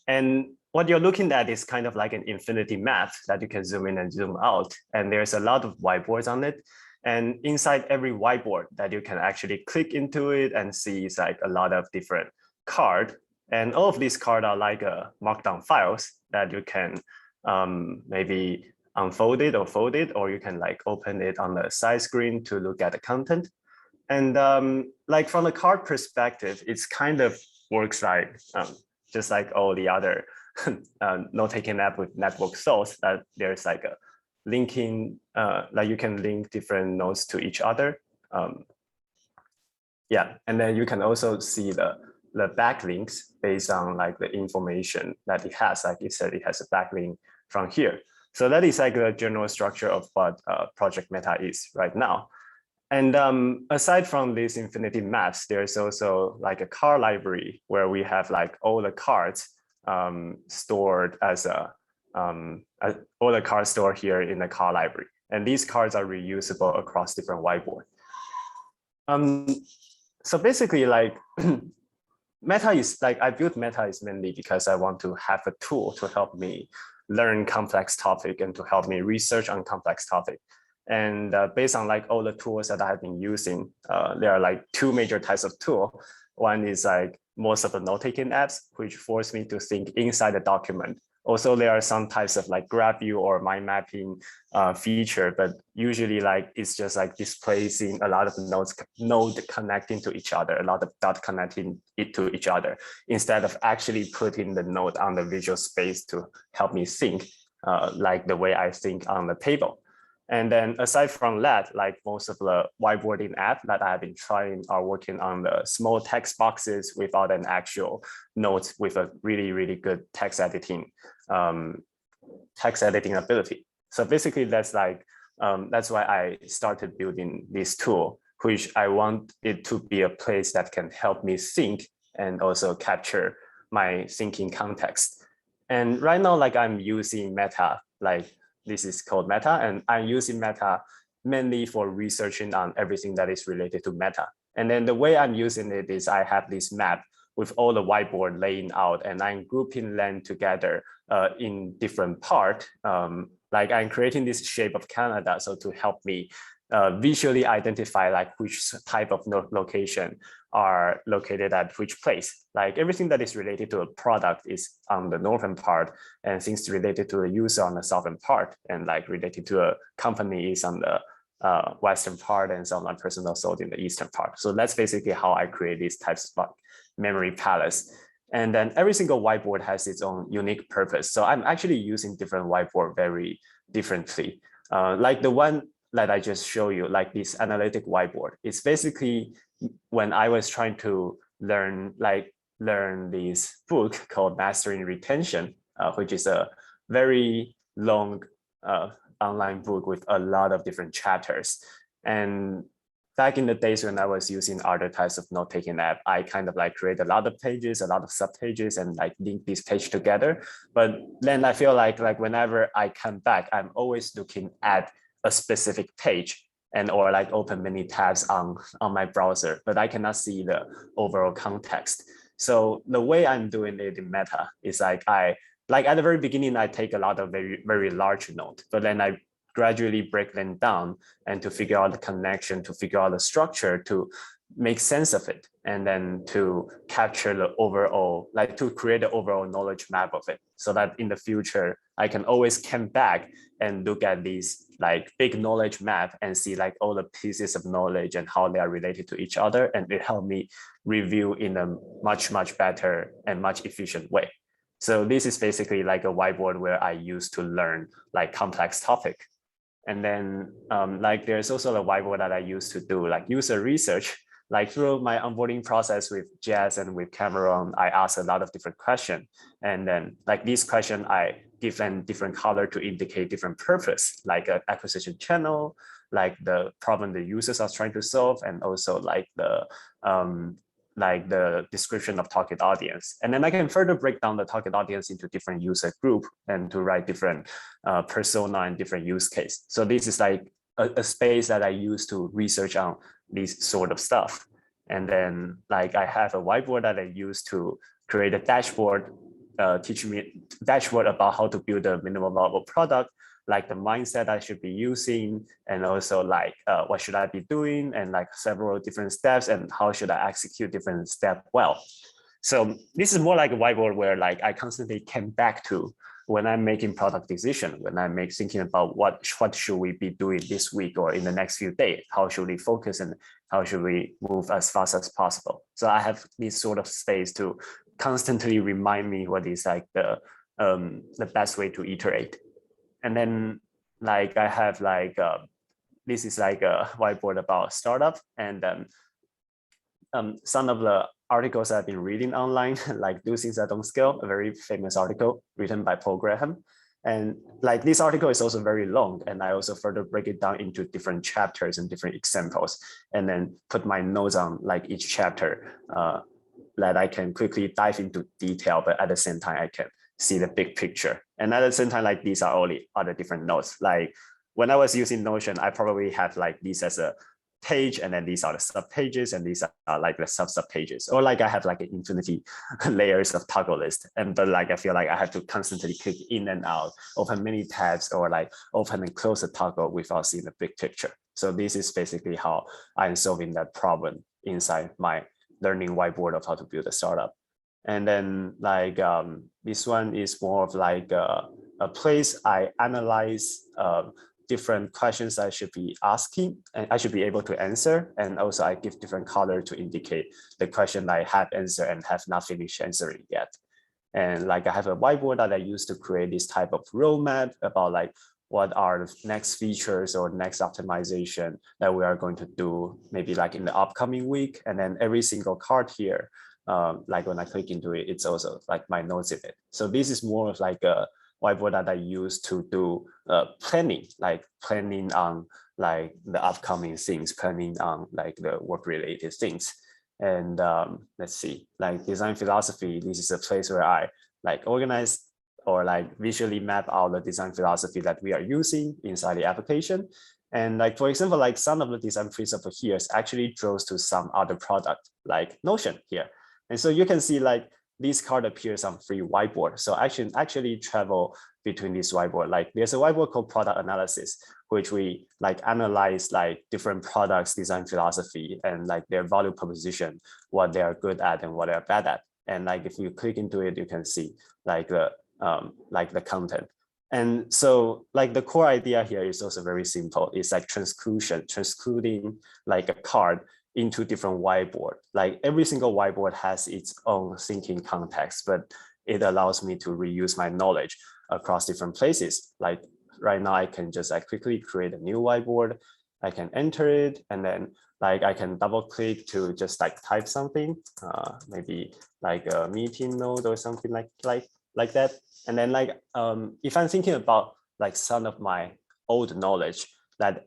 And what you're looking at is kind of like an infinity map that you can zoom in and zoom out. And there's a lot of whiteboards on it. And inside every whiteboard that you can actually click into it and see is like a lot of different cards. And all of these cards are like markdown files that you can maybe unfold it or fold it, or you can like open it on the side screen to look at the content. And like from a card perspective, it's kind of works like just like all the other note-taking app with network source, that there's like a linking, like you can link different nodes to each other. Yeah, and then you can also see the backlinks based on like the information that it has. Like it said, it has a backlink from here. So that is like the general structure of what Project Meta is right now. And aside from these infinity maps, there's also like a car library where we have like all the cards stored as all the cards stored here in the car library. And these cards are reusable across different whiteboard. So basically like Meta is like, I built Meta is mainly because I want to have a tool to help me learn complex topic and to help me research on complex topic. And based on like all the tools that I've been using, there are like two major types of tool. One is like most of the note-taking apps, which force me to think inside the document. Also, there are some types of like graph view or mind mapping feature, but usually like it's just like displacing a lot of node connecting to each other, a lot of dot connecting it to each other, instead of actually putting the node on the visual space to help me think like the way I think on the table. And then aside from that, like most of the whiteboarding app that I've been trying are working on the small text boxes without an actual note with a really, really good text editing ability. So basically that's like, that's why I started building this tool, which I want it to be a place that can help me think and also capture my thinking context. And right now, like I'm using Meta, like this is called Meta, and I'm using Meta mainly for researching on everything that is related to Meta. And then the way I'm using it is I have this map with all the whiteboard laying out, and I'm grouping them together in different part. Like I'm creating this shape of Canada, so to help me visually identify like which type of location are located at which place. Like everything that is related to a product is on the northern part, and things related to a user on the southern part, and like related to a company is on the western part, and some like personal sold in the eastern part. So that's basically how I create these types of memory palace. And then every single whiteboard has its own unique purpose. So I'm actually using different whiteboard very differently. Like the one that I just show you, like this analytic whiteboard, it's basically when I was trying to learn this book called Mastering Retention, which is a very long online book with a lot of different chapters. And back in the days when I was using other types of note-taking app, I kind of like create a lot of pages, a lot of subpages, and like link these pages together. But then I feel like whenever I come back, I'm always looking at a specific page and or like open many tabs on my browser, but I cannot see the overall context. So the way I'm doing it in Meta is like at the very beginning, I take a lot of very, very large note, but then I gradually break them down and to figure out the connection, to figure out the structure, to make sense of it, and then to capture the overall, like to create the overall knowledge map of it, so that in the future, I can always come back and look at these like big knowledge map and see like all the pieces of knowledge and how they are related to each other. And it helped me review in a much, much better and much efficient way. So this is basically like a whiteboard where I use to learn like complex topic. And then like there's also a whiteboard that I use to do like user research. Like through my onboarding process with Jazz and with Cameron, I ask a lot of different questions. And then like these questions, I give them different color to indicate different purpose, like an acquisition channel, like the problem the users are trying to solve, and also like the description of target audience. And then I can further break down the target audience into different user group and to write different persona and different use case. So this is like a space that I use to research on this sort of stuff. And then like I have a whiteboard that I use to create a dashboard, teach me dashboard about how to build a minimum viable product, like the mindset I should be using, and also like what should I be doing, and like several different steps, and how should I execute different steps well. So this is more like a whiteboard where like I constantly come back to when I'm making product decision, when I'm thinking about what should we be doing this week or in the next few days, how should we focus and how should we move as fast as possible. So I have this sort of space to constantly remind me what is like the best way to iterate. And then like I have like, this is like a whiteboard about startup, and some of the articles I've been reading online, like Do Things That Don't Scale, a very famous article written by Paul Graham. And like this article is also very long, and I also further break it down into different chapters and different examples, and then put my notes on like each chapter that I can quickly dive into detail, but at the same time, I can see the big picture. And at the same time, like these are only other different notes. Like when I was using Notion, I probably have like these as a page, and then these are the sub pages, and these are like the sub pages, or like I have like an infinity layers of toggle list, and but like I feel like I have to constantly click in and out, open many tabs, or like open and close the toggle without seeing the big picture. So this is basically how I'm solving that problem inside my learning whiteboard of how to build a startup. And then like this one is more of like a place I analyze different questions I should be asking and I should be able to answer. And also I give different color to indicate the question I have answered and have not finished answering yet. And like I have a whiteboard that I use to create this type of roadmap about like what are the next features or next optimization that we are going to do maybe like in the upcoming week. And then every single card here, like when I click into it, it's also like my notes in it. So this is more of like a whiteboard that I use to do planning, like planning on like the upcoming things, planning on like the work related things. And let's see, like design philosophy, this is a place where I like organize or like visually map out the design philosophy that we are using inside the application. And like, for example, like some of the design principle here is actually draws to some other product like Notion here. And so you can see like this card appears on free whiteboard. So I should actually travel between this whiteboard. Like there's a whiteboard called product analysis, which we like analyze like different products, design philosophy, and like their value proposition, what they are good at and what they are bad at. And like if you click into it, you can see like the content. And so like the core idea here is also very simple. It's like transcoding like a card into different whiteboard. Like every single whiteboard has its own thinking context, but it allows me to reuse my knowledge across different places. Like right now, I can just like quickly create a new whiteboard. I can enter it, and then like I can double click to just like type something, maybe like a meeting note or something like that. And then like if I'm thinking about like some of my old knowledge that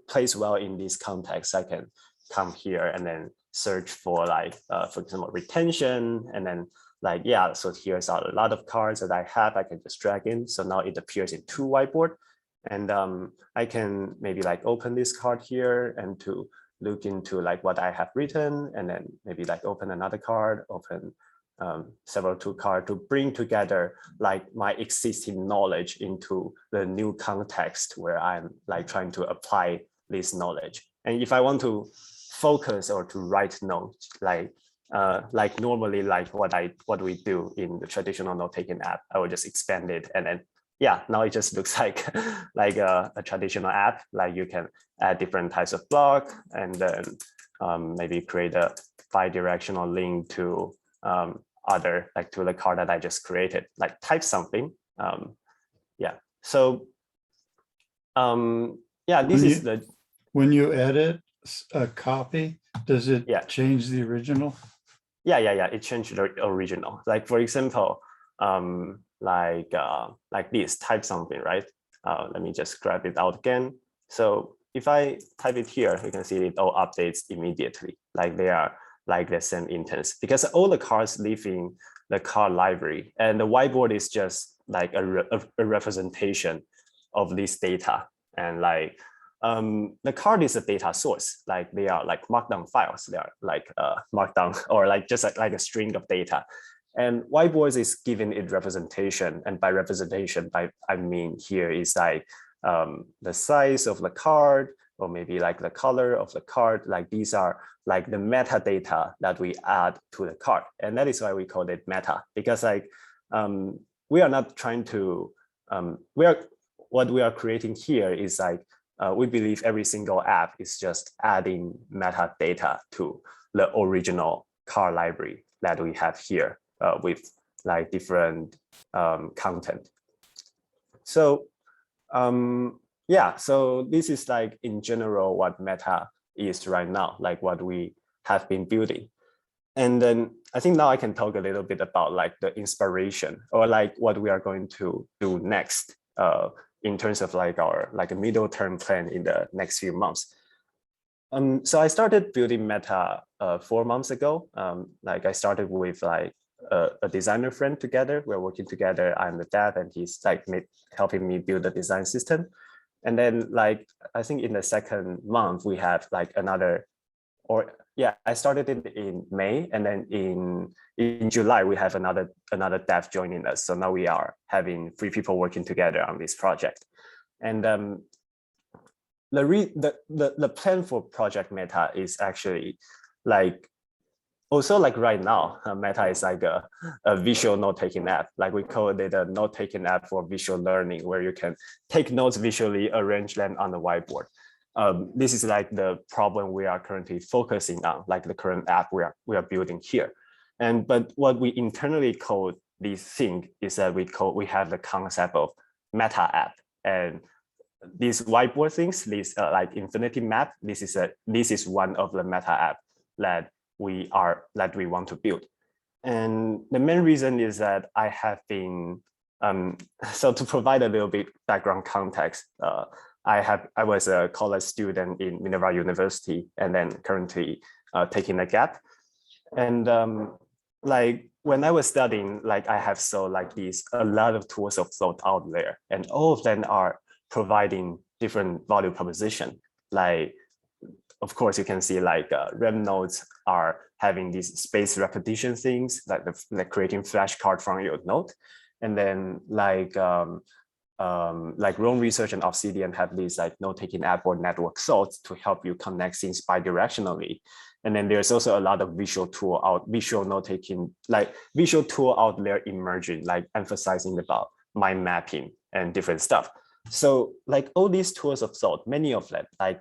plays well in this context, I can come here and then search for like, for example, retention. And then like, yeah, so here's a lot of cards that I have, I can just drag in. So now it appears in two whiteboard. And I can maybe like open this card here and to look into like what I have written, and then maybe like open another card, open several two cards to bring together like my existing knowledge into the new context where I'm like trying to apply this knowledge. And if I want to focus or to write notes, like normally like what we do in the traditional note-taking app, I will just expand it, and then yeah, now it just looks like a traditional app. Like you can add different types of block, and then maybe create a bi-directional link to other like to the card that I just created, like type something. Yeah, so yeah, this is the when you edit a copy, does it change the original? Yeah, it changed the original. Like for example, like this, type something, right? Let me just grab it out again. So if I type it here, you can see it all updates immediately. Like they are like the same intents, because all the cards live in the card library, and the whiteboard is just like a representation of this data. And like the card is a data source, like they are like markdown files. They are like markdown or like just like a string of data. And whiteboards is given it representation, and by representation, I mean here is like the size of the card, or maybe like the color of the card. Like these are like the metadata that we add to the card, and that is why we call it meta, because like we are not trying to what we are creating here is like we believe every single app is just adding metadata to the original card library that we have here with like different content. So yeah, so this is like in general what meta is right now, like what we have been building. And then I think now I can talk a little bit about like the inspiration or like what we are going to do next in terms of like our like a middle term plan in the next few months. So I started building Meta 4 months ago. Like I started with like a designer friend together. We're working together. I'm the dev and he's like helping me build the design system. And then like, I think in the second month, we have like another, or yeah, I started it in May, and then in July, we have another dev joining us. So now we are having 3 people working together on this project. And the plan for Project Meta is actually like, also like right now, Meta is like a visual note-taking app. Like we call it a note-taking app for visual learning, where you can take notes visually, arrange them on the whiteboard. This is like the problem we are currently focusing on, like the current app we are building here. But what we internally call this thing is that we have the concept of Meta app. And these whiteboard things, these like infinity map, this is one of the Meta app that we want to build. And the main reason is that I have been, so to provide a little bit background context, I was a college student in Minerva University and then currently taking a gap. And like when I was studying, like I have saw like a lot of tools of thought out there, and all of them are providing different value proposition. Like, of course, you can see like rem nodes are having these space repetition things, like creating flashcard from your note. And then like Roam Research and Obsidian have these like note-taking app or network thoughts to help you connect things bidirectionally. And then there's also a lot of visual tool out there emerging, like emphasizing about mind mapping and different stuff. So like all these tools of thought, many of them, like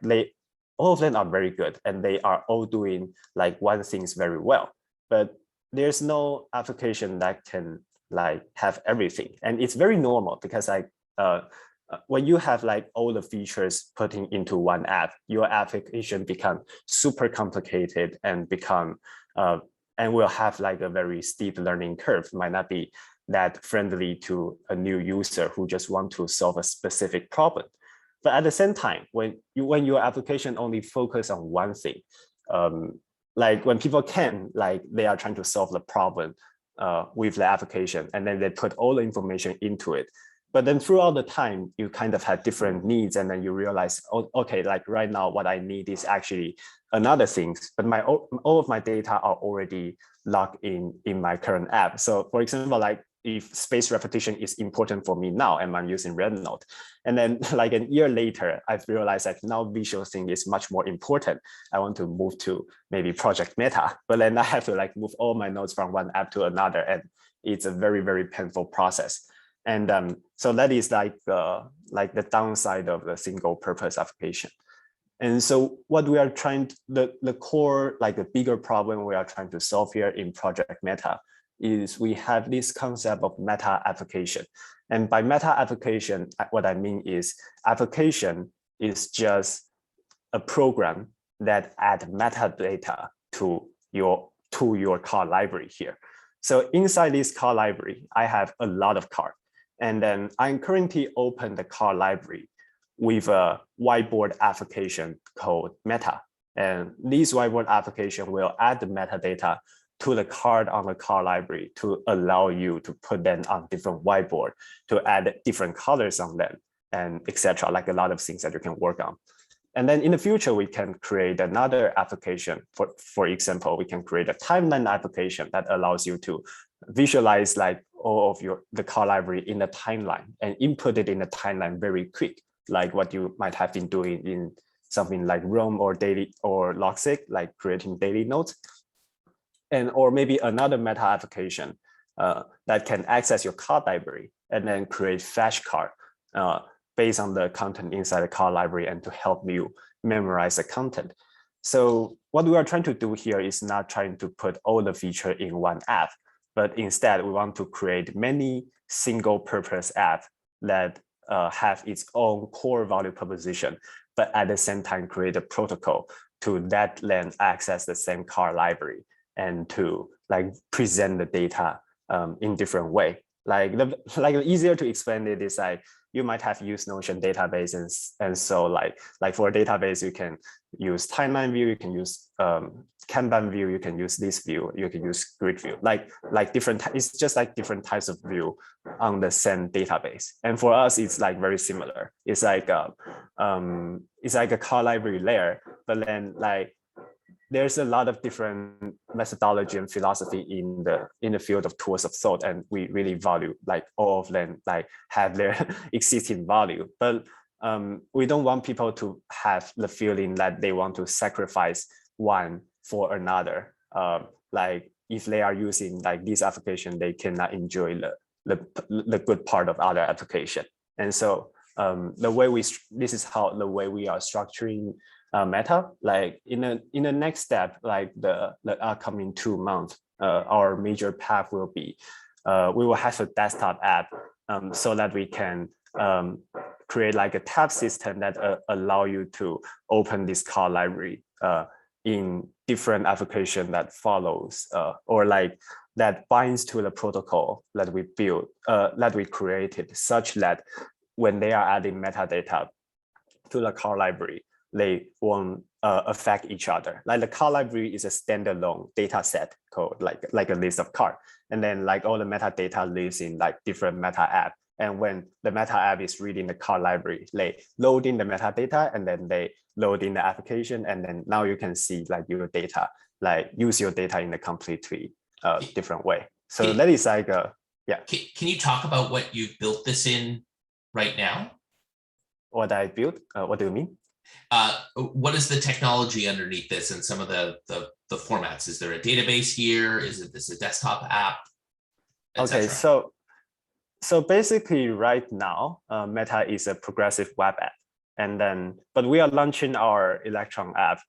all of them are very good, and they are all doing like one things very well. But there's no application that can like have everything, and it's very normal because like when you have like all the features putting into one app, your application become super complicated and and will have like a very steep learning curve. Might not be that friendly to a new user who just want to solve a specific problem. But at the same time, when your application only focus on one thing, like when people they are trying to solve the problem with the application, and then they put all the information into it. But then throughout the time, you kind of had different needs, and then you realize, oh, okay, like right now, what I need is actually another things, but all of my data are already logged in my current app. So for example, like if space repetition is important for me now, and I'm using RedNote, and then like a year later, I've realized that now visual thing is much more important. I want to move to maybe Project Meta, but then I have to like move all my notes from one app to another, and it's a very, very painful process. And so that is like the downside of the single purpose application. And so what we are trying to, the core, like the bigger problem we are trying to solve here in Project Meta is we have this concept of meta application. And by meta application, what I mean is application is just a program that add metadata to your car library here. So inside this car library, I have a lot of cars. And then I'm currently open the car library with a whiteboard application called Meta. And this whiteboard application will add the metadata to the card on the car library to allow you to put them on different whiteboard, to add different colors on them, and etc. Like a lot of things that you can work on. And then in the future, we can create another application. For example, we can create a timeline application that allows you to visualize like all of the car library in the timeline and input it in the timeline very quick, like what you might have been doing in something like Roam or Daily or Logseq, like creating daily notes. And or maybe another meta application that can access your car library and then create flashcard based on the content inside the car library and to help you memorize the content. So what we are trying to do here is not trying to put all the feature in one app, but instead we want to create many single purpose apps that have its own core value proposition, but at the same time create a protocol to let them access the same car library and to like present the data in different way. Like the easier to explain it is like you might have used Notion databases, and so like for a database you can use timeline view, you can use Kanban view, you can use this view, you can use grid view, like different. It's just like different types of view on the same database. And for us, it's like very similar. It's like a car library layer, but then like there's a lot of different methodology and philosophy in the field of tools of thought, and we really value like all of them like have their existing value. But we don't want people to have the feeling that they want to sacrifice one for another. Like if they are using like this application, they cannot enjoy the good part of other application. And so this is how the way we are structuring Meta. Like in the next step, like the upcoming 2 months, our major path will be we will have a desktop app so that we can create like a tab system that allow you to open this car library in different application that follows or like that binds to the protocol that we built, that we created, such that when they are adding metadata to the car library, they won't affect each other. Like the car library is a standalone data set called like a list of car. And then like all the metadata lives in like different meta app. And when the meta app is reading the car library, they load in the metadata and then they load in the application. And then now you can see like your data, like use your data in a completely different way. So that is like yeah. Can you talk about what you've built this in right now? What I built? What do you mean? What is the technology underneath this and some of the formats? Is there a database here? Is this a desktop app? Okay, so basically right now, Meta is a progressive web app. And then, but we are launching our Electron app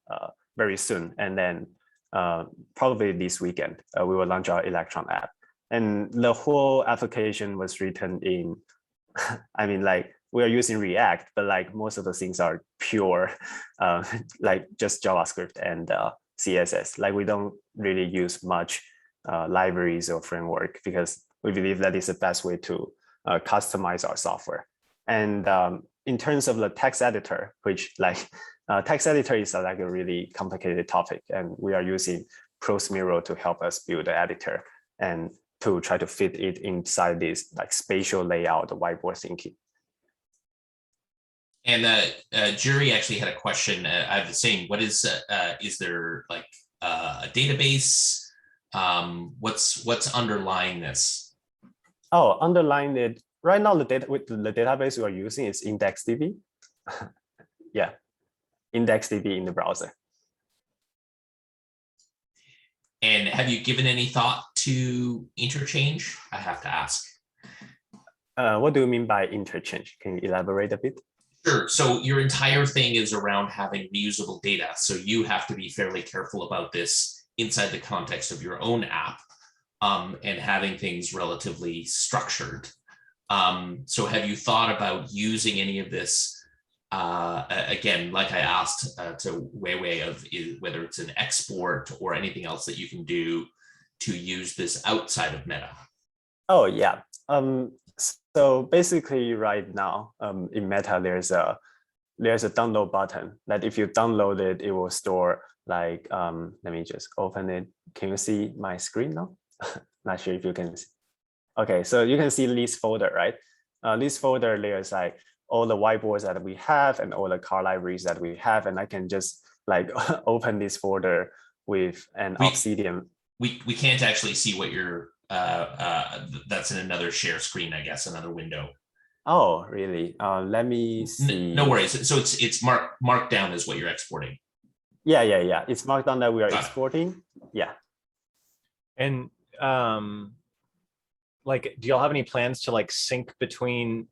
very soon. And then probably this weekend, we will launch our Electron app. And the whole application was written in, I mean, like we are using React, but like most of the things are pure, like just JavaScript and CSS. Like we don't really use much libraries or framework because we believe that is the best way to customize our software. And in terms of the text editor, which like text editor is like a really complicated topic, and we are using Prose Miro to help us build the editor and to try to fit it inside this like spatial layout, whiteboard thinking. And Jury actually had a question. I have the same. What is there like a database? What's underlying this? Oh, underlying it right now. The database we are using is IndexedDB. Yeah, IndexedDB in the browser. And have you given any thought to interchange? I have to ask. What do you mean by interchange? Can you elaborate a bit? Sure. So your entire thing is around having reusable data. So you have to be fairly careful about this inside the context of your own app and having things relatively structured. So have you thought about using any of this? Again, like I asked to Weiwei of whether it's an export or anything else that you can do to use this outside of Meta. Oh, yeah. So basically right now in Meta, there's a download button that if you download it, it will store like, let me just open it. Can you see my screen now? Not sure if you can see. Okay, so you can see list folder, right? List folder, there's like all the whiteboards that we have and all the car libraries that we have. And I can just like open this folder with an Obsidian. We can't actually see what you're, that's in another share screen, I guess, another window. Oh, really? Let me see. No worries. So it's marked down as what you're exporting. Yeah. It's marked down that we are exporting. Yeah. And like, do y'all have any plans to like sync between,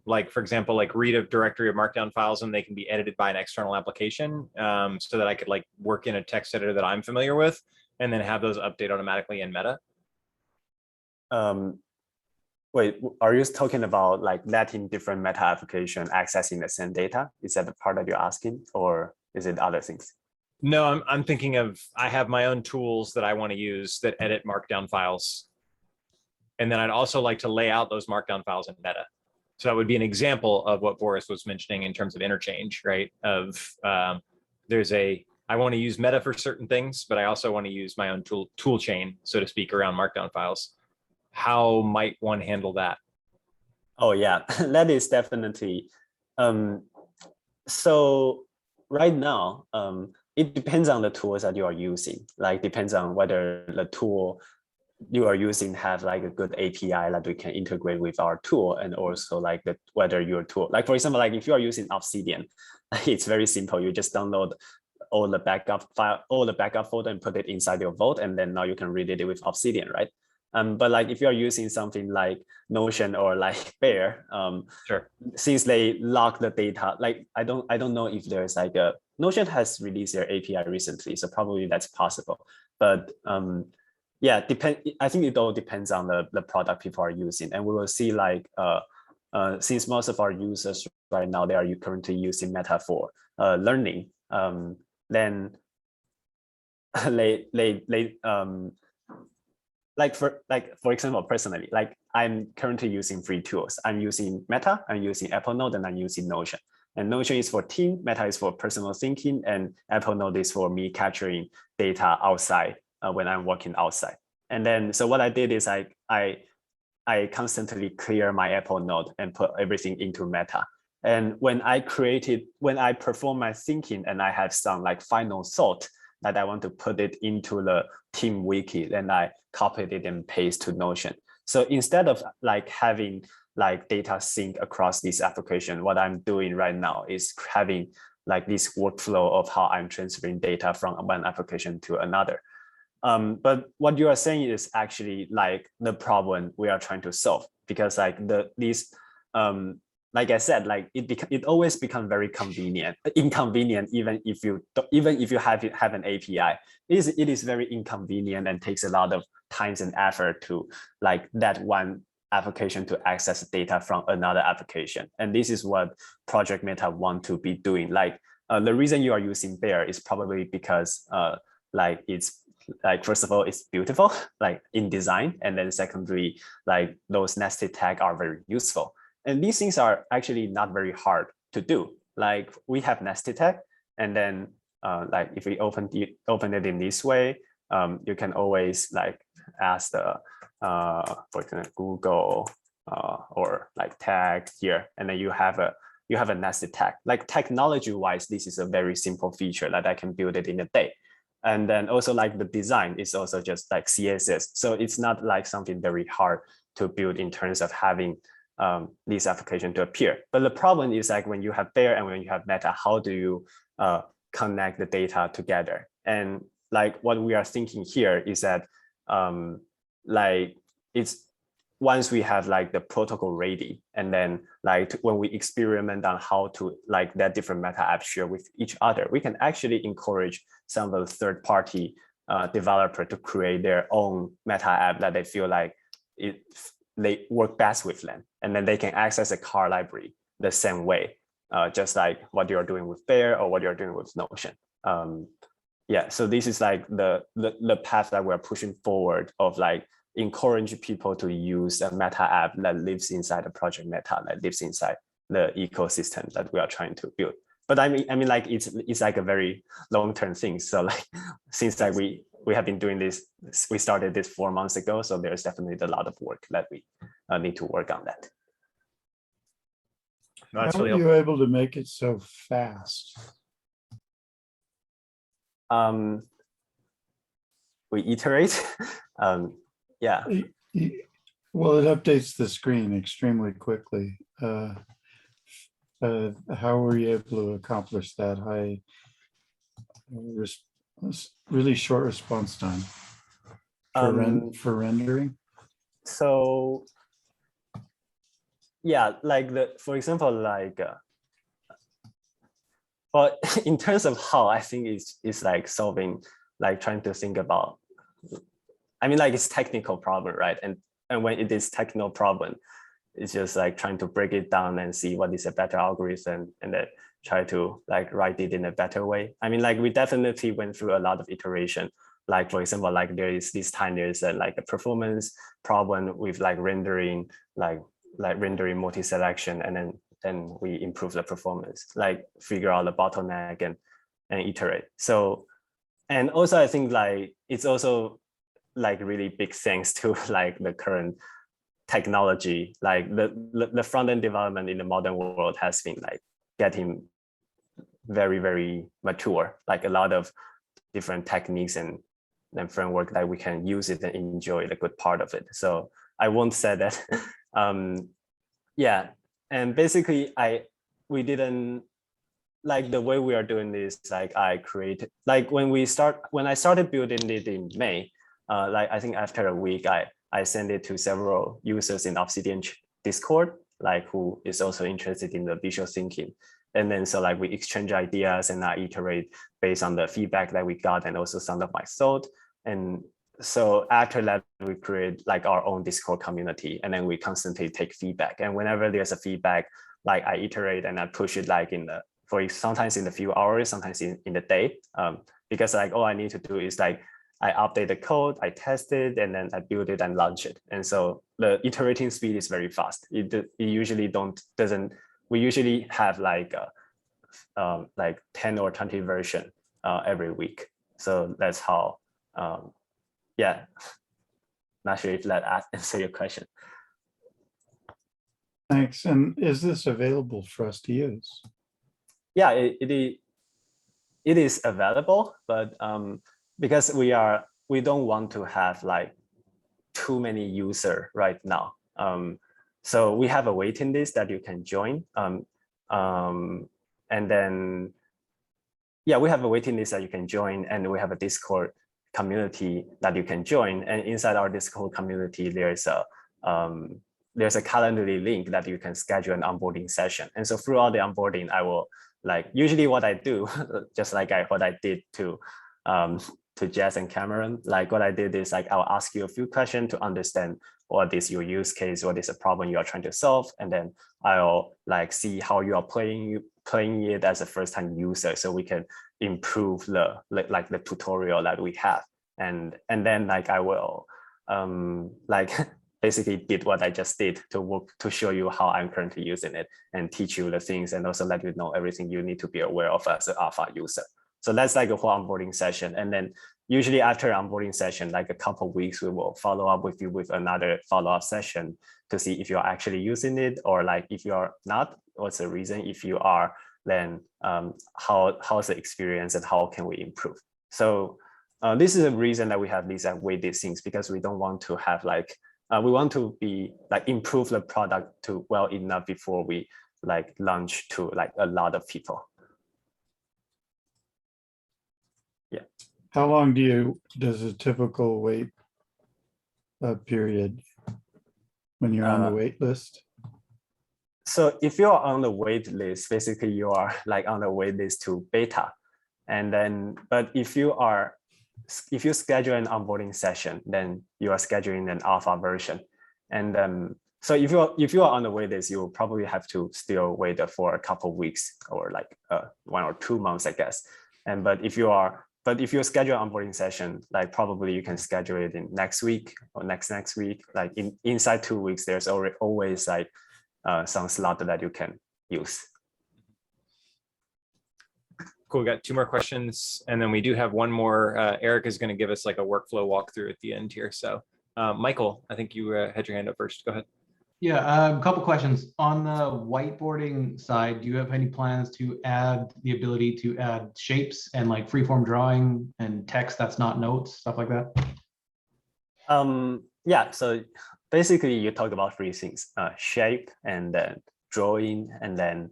like, for example, like read a directory of markdown files and they can be edited by an external application so that I could like work in a text editor that I'm familiar with and then have those update automatically in Meta? Wait, are you talking about like letting different Meta application accessing the same data? Is that the part that you're asking, or is it other things? No, I'm thinking of, I have my own tools that I want to use that edit markdown files. And then I'd also like to lay out those markdown files in Meta. So that would be an example of what Boris was mentioning in terms of interchange, right? Of I want to use Meta for certain things, but I also want to use my own tool chain, so to speak, around markdown files. How might one handle that? Oh yeah, that is definitely. So right now, it depends on the tools that you are using. Like depends on whether the tool you are using have like a good API that we can integrate with our tool, and also like whether your tool, like for example, like if you are using Obsidian, it's very simple. You just download all the backup file, all the backup folder, and put it inside your vault, and then now you can read it with Obsidian, right? But like if you are using something like Notion or like Bear, Sure. Since they lock the data, like I don't know if there's like a Notion has released their API recently, so probably that's possible. But yeah, I think it all depends on the product people are using, and we will see like since most of our users right now they are currently using Meta for learning, then like for example, personally, like I'm currently using free tools. I'm using Meta, I'm using Apple Note, and I'm using Notion. And Notion is for team, Meta is for personal thinking, and Apple Note is for me capturing data outside when I'm working outside. And then so what I did is I constantly clear my Apple Note and put everything into Meta. And when I perform my thinking and I have some like final thought that I want to put it into the team wiki, then I copied it and paste to Notion. So instead of like having like data sync across this application, what I'm doing right now is having like this workflow of how I'm transferring data from one application to another. But what you are saying is actually like the problem we are trying to solve, because like like I said, like it always becomes very inconvenient, even if you have an API. It is very inconvenient and takes a lot of time and effort to like that one application to access data from another application. And this is what Project Meta want to be doing. Like the reason you are using Bear is probably because like it's like, first of all, it's beautiful, like in design. And then secondly, like those nested tags are very useful. And these things are actually not very hard to do. Like we have nested tag, and then like if we open it in this way, you can always like ask the, for example, Google or like tag here, and then you have a nested tag. Like technology-wise, this is a very simple feature that I can build it in a day. And then also like the design is also just like CSS. So it's not like something very hard to build in terms of having this application to appear. But the problem is like when you have Bear and when you have Meta, how do you connect the data together? And like what we are thinking here is that like it's once we have like the protocol ready, and then like when we experiment on how to like that different Meta apps share with each other, we can actually encourage some of the third-party developer to create their own Meta app that they feel like they work best with them, and then they can access a car library the same way, just like what you're doing with Bear or what you're doing with Notion. Yeah, so this is like the path that we're pushing forward of like encourage people to use a Meta app that lives inside the Project Meta, that lives inside the ecosystem that we are trying to build. But I mean, like it's like a very long-term thing. So like since like we have been doing this, we started this 4 months ago. So there's definitely a lot of work that we need to work on that. How are you able to make it so fast? We iterate. Yeah. Well, it updates the screen extremely quickly. How were you able to accomplish that high, really short response time for rendering? So yeah, like for example, like well, in terms of how, I think it's like solving, like trying to think about, I mean, like it's technical problem, right? And when it is technical problem, it's just like trying to break it down and see what is a better algorithm, and then try to like write it in a better way. I mean, like we definitely went through a lot of iteration. Like for example, like there is this time there's like a performance problem with like rendering, like rendering multi-selection, and then we improve the performance, like figure out the bottleneck and iterate. So, and also I think like it's also like really big thanks to like the current technology, like the front-end development in the modern world has been like getting very, very mature, like a lot of different techniques and framework that we can use it and enjoy the good part of it. So I won't say that. Yeah, and basically we didn't like the way we are doing this. Like I created, like when I started building it in May, like I think after a week, I sent it to several users in Obsidian Discord, like who is also interested in the visual thinking. And then so like we exchange ideas and I iterate based on the feedback that we got and also some of my thought. And so after that, we create like our own Discord community, and then we constantly take feedback. And whenever there's a feedback, like I iterate and I push it like sometimes in a few hours, sometimes in the day, because like all I need to do is like I update the code, I test it, and then I build it and launch it. And so the iterating speed is very fast. It usually we usually have like 10 or 20 version every week. So that's how, yeah. Not sure if that answer your question. Thanks. And is this available for us to use? Yeah, it is available, but because we don't want to have like too many user right now. So we have a waiting list that you can join. And then, yeah, we have a waiting list that you can join, and we have a Discord community that you can join. And inside our Discord community, there's a Calendly link that you can schedule an onboarding session. And so throughout the onboarding, I will like usually what I do, just like what I did to Jess and Cameron, like what I did is like I'll ask you a few questions to understand what is your use case, what is a problem you are trying to solve, and then I'll like see how you are playing it as a first-time user, so we can improve the tutorial that we have, and then like I will like basically did what I just did to show you how I'm currently using it and teach you the things, and also let you know everything you need to be aware of as an alpha user. So that's like a whole onboarding session. And then usually after onboarding session, like a couple of weeks, we will follow up with you with another follow-up session to see if you're actually using it, or like if you're not, what's the reason? If you are, then how's the experience and how can we improve? So this is a reason that we have these weighted things, because we don't want to have like, we want to be like improve the product to well enough before we like launch to like a lot of people. Yeah. How long does a typical wait period when you're on the wait list? So if you're on the wait list, basically you are like on the wait list to beta. And then, but if you schedule an onboarding session, then you are scheduling an alpha version. And so if you are on the wait list, you will probably have to still wait for a couple of weeks or like 1 or 2 months, I guess. But if you schedule an onboarding session, like probably you can schedule it in next week or next week. Like inside 2 weeks, there's always like some slot that you can use. Cool, we got 2 more questions, and then we do have one more. Eric is going to give us like a workflow walkthrough at the end here. So Michael, I think you had your hand up first. Go ahead. Yeah, a couple questions. On the whiteboarding side, do you have any plans to add the ability to add shapes and like freeform drawing and text that's not notes, stuff like that? Yeah, so basically you talked about 3 things, shape and then drawing and then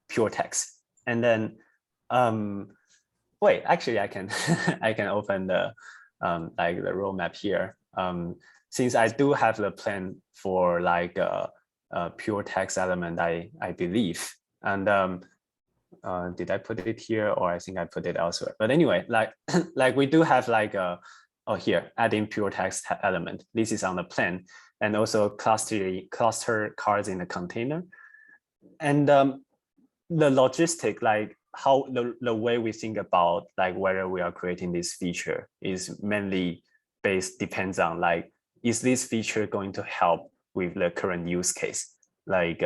pure text. And then, wait, actually I can, I can open the, like the roadmap here. Since I do have the plan for like a pure text element, I believe. And did I put it here, or I think I put it elsewhere? But anyway, like, like we do have like a oh here, adding pure text element. This is on the plan, and also cluster cards in the container. And the logistic, like how the way we think about like whether we are creating this feature is mainly depends on like, is this feature going to help with the current use case? Like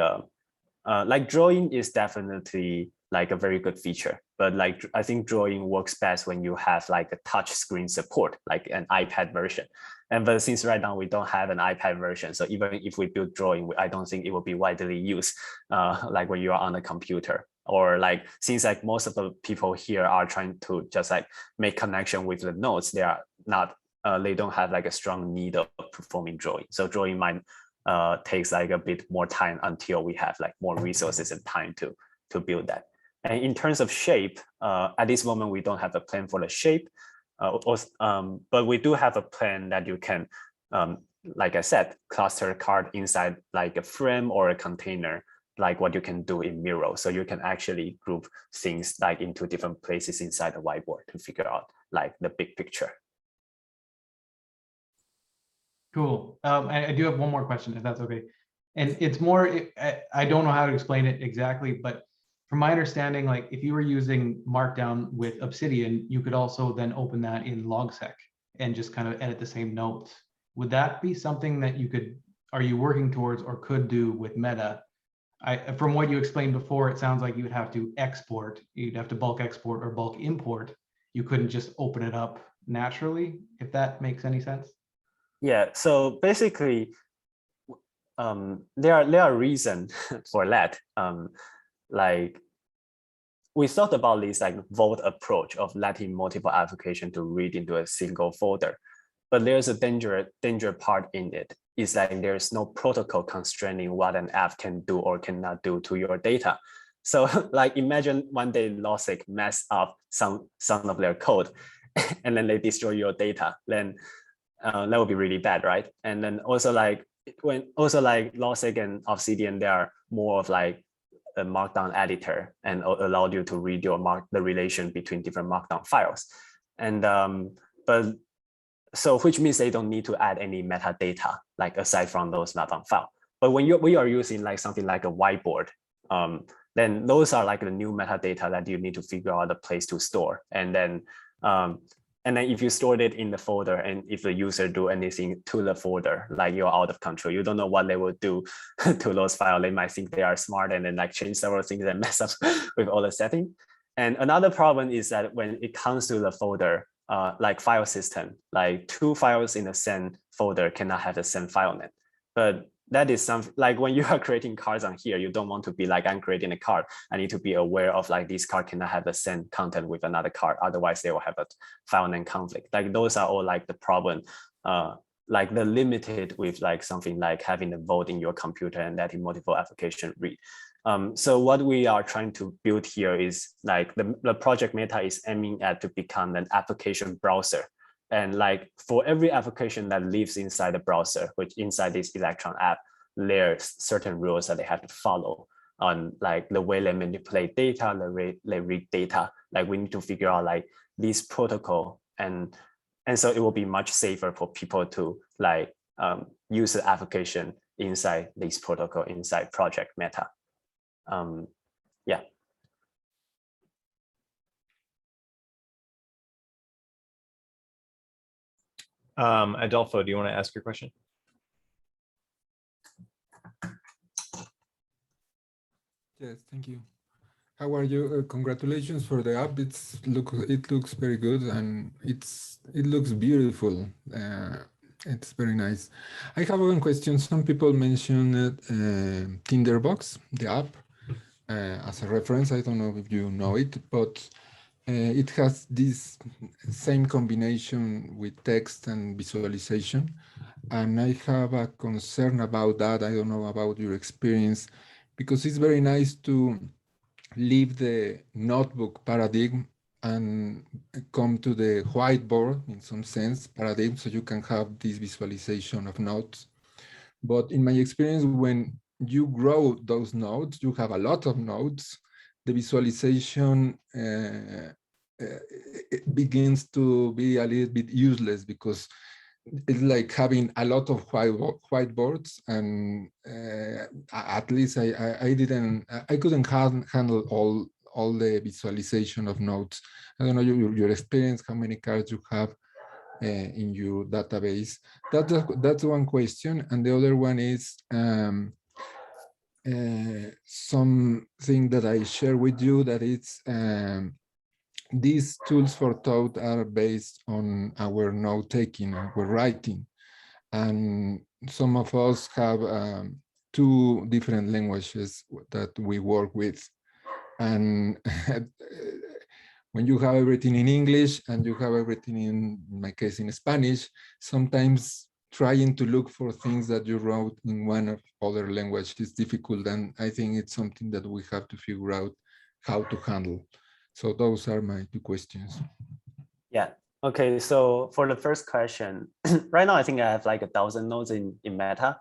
drawing is definitely like a very good feature, but like I think drawing works best when you have like a touch screen support, like an iPad version. And but since right now we don't have an iPad version, so even if we build drawing, I don't think it will be widely used like when you are on a computer. Or like, since like most of the people here are trying to just like make connection with the nodes, they are not, they don't have like a strong need of performing drawing. So drawing might takes like a bit more time until we have like more resources and time to build that. And in terms of shape, at this moment, we don't have a plan for the shape, but we do have a plan that you can, like I said, cluster card inside like a frame or a container, like what you can do in Miro. So you can actually group things like into different places inside the whiteboard to figure out like the big picture. Cool. I do have one more question, if that's okay. And it's more, I don't know how to explain it exactly, but from my understanding, like if you were using Markdown with Obsidian, you could also then open that in Logsec and just kind of edit the same notes. Would that be something that you could, are you working towards or could do with Meta? From what you explained before, it sounds like you would have to export, you'd have to bulk export or bulk import. You couldn't just open it up naturally, if that makes any sense. Yeah, so basically, there are reasons for that. Like we thought about this like vault approach of letting multiple applications to read into a single folder, but there's a danger part in it. It's like there's no protocol constraining what an app can do or cannot do to your data. So like imagine one day Logic mess up some of their code and then they destroy your data, then that would be really bad, right? And then also like Logic and Obsidian, they are more of like a Markdown editor and allowed you to read the relation between different Markdown files. And but so which means they don't need to add any metadata like aside from those Markdown file. But when we are using like something like a whiteboard, then those are like the new metadata that you need to figure out a place to store. And then if you stored it in the folder and if the user do anything to the folder, like you're out of control, you don't know what they will do to those files. They might think they are smart and then like change several things and mess up with all the settings. And another problem is that when it comes to the folder, like file system, like two files in the same folder cannot have the same file name. But that is something like when you are creating cards on here, you don't want to be like, I'm creating a card. I need to be aware of like this card cannot have the same content with another card. Otherwise they will have a file name conflict. Like those are all like the problem, like the limited with like something like having a vault in your computer and letting multiple applications read. So what we are trying to build here is like the project Meta is aiming at to become an application browser. And like for every application that lives inside the browser, which inside this Electron app, there's certain rules that they have to follow on like the way they manipulate data, the way they read data. Like we need to figure out like this protocol, and so it will be much safer for people to like use the application inside this protocol inside Project Meta. Yeah. Adolfo, do you want to ask your question? Yes, thank you. How are you? Congratulations for the app. It looks very good and it looks beautiful. It's very nice. I have one question. Some people mentioned Tinderbox, the app, as a reference. I don't know if you know it, but it has this same combination with text and visualization. And I have a concern about that. I don't know about your experience, because it's very nice to leave the notebook paradigm and come to the whiteboard in some sense paradigm, so you can have this visualization of notes. But in my experience, when you grow those nodes, you have a lot of nodes, the visualization it begins to be a little bit useless, because it's like having a lot of whiteboards, and at least I couldn't handle all the visualization of notes. I don't know your experience, how many cards you have in your database. That's one question, and the other one is something that I share with you, that it's these tools for thought are based on our note-taking, our writing. And some of us have 2 different languages that we work with. And when you have everything in English and you have everything in my case in Spanish, sometimes trying to look for things that you wrote in one or other language is difficult. And I think it's something that we have to figure out how to handle. So those are my 2 questions. Yeah. Okay. So for the first question, right now I think I have like 1,000 nodes in Meta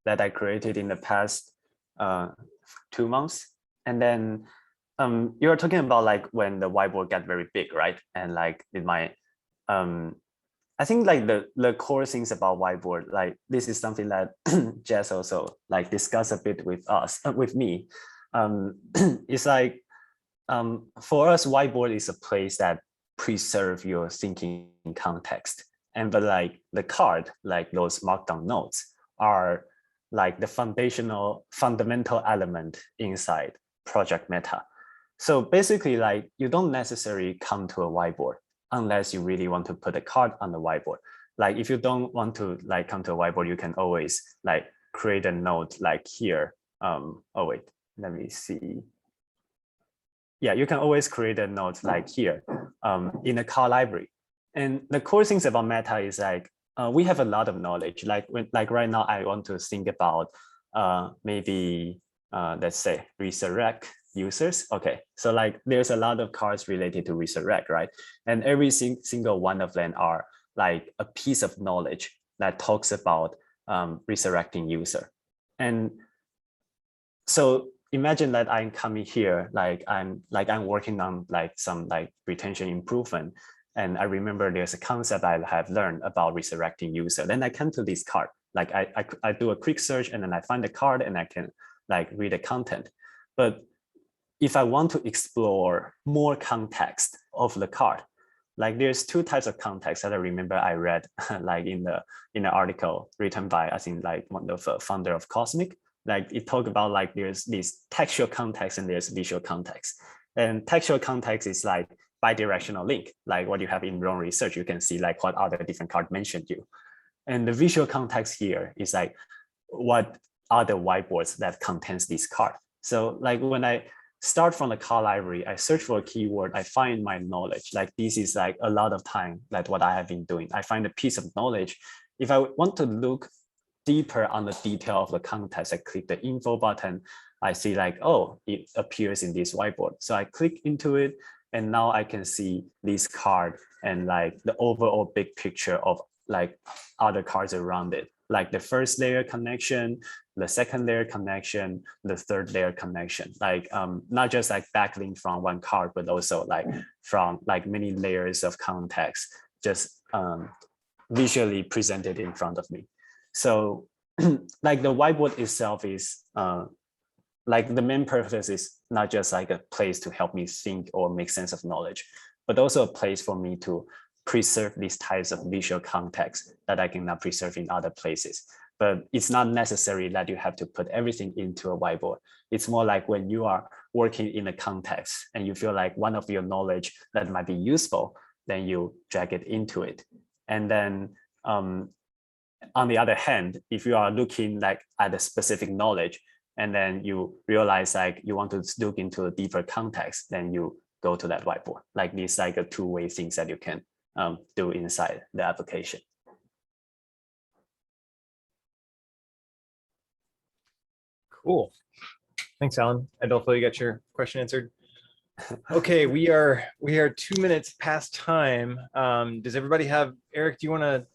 that I created in the past 2 months. And then you were talking about like when the whiteboard got very big, right? And like it might, I think like the core things about whiteboard, like this is something that Jess also like discussed a bit with us, with me. It's like, for us, whiteboard is a place that preserve your thinking context. And but like the card, like those markdown notes are like the fundamental element inside Project Meta. So basically like you don't necessarily come to a whiteboard unless you really want to put a card on the whiteboard. Like if you don't want to like come to a whiteboard, you can always like create a note like here. Oh wait, let me see. Yeah, you can always create a note like here in a card library. And the cool things about Meta is like, we have a lot of knowledge. Like right now, I want to think about maybe, let's say, resurrect users. Okay, so like there's a lot of cards related to resurrect, right? And every single one of them are like a piece of knowledge that talks about resurrecting user. And so imagine that I'm coming here, like I'm working on like some like retention improvement. And I remember there's a concept I have learned about resurrecting user. Then I come to this card, like I do a quick search and then I find the card and I can like read the content. But if I want to explore more context of the card, like there's 2 types of context that I remember I read like in the article written by, I think like one of the founder of Cosmic. Like it talked about like there's this textual context and there's visual context. And textual context is like bidirectional link, like what you have in wrong research. You can see like what other different cards mentioned you. And the visual context here is like what are the whiteboards that contains this card. So like when I start from the card library, I search for a keyword, I find my knowledge. Like this is like a lot of time, like what I have been doing. I find a piece of knowledge. If I want to look deeper on the detail of the context, I click the info button. I see like, oh, it appears in this whiteboard. So I click into it and now I can see this card and like the overall big picture of like other cards around it. Like the first layer connection, the second layer connection, the third layer connection. Like not just like backlink from one card, but also like from like many layers of context, just visually presented in front of me. So like the whiteboard itself is like the main purpose is not just like a place to help me think or make sense of knowledge, but also a place for me to preserve these types of visual context that I cannot preserve in other places. But it's not necessary that you have to put everything into a whiteboard. It's more like when you are working in a context and you feel like one of your knowledge that might be useful, then you drag it into it. And then on the other hand, if you are looking like at a specific knowledge and then you realize like you want to look into a deeper context, then you go to that whiteboard. Like these like a 2-way things that you can do inside the application. Cool. Thanks, Alan. Adolfo, you got your question answered? Okay, we are 2 minutes past time. Does everybody have, Eric, do you want to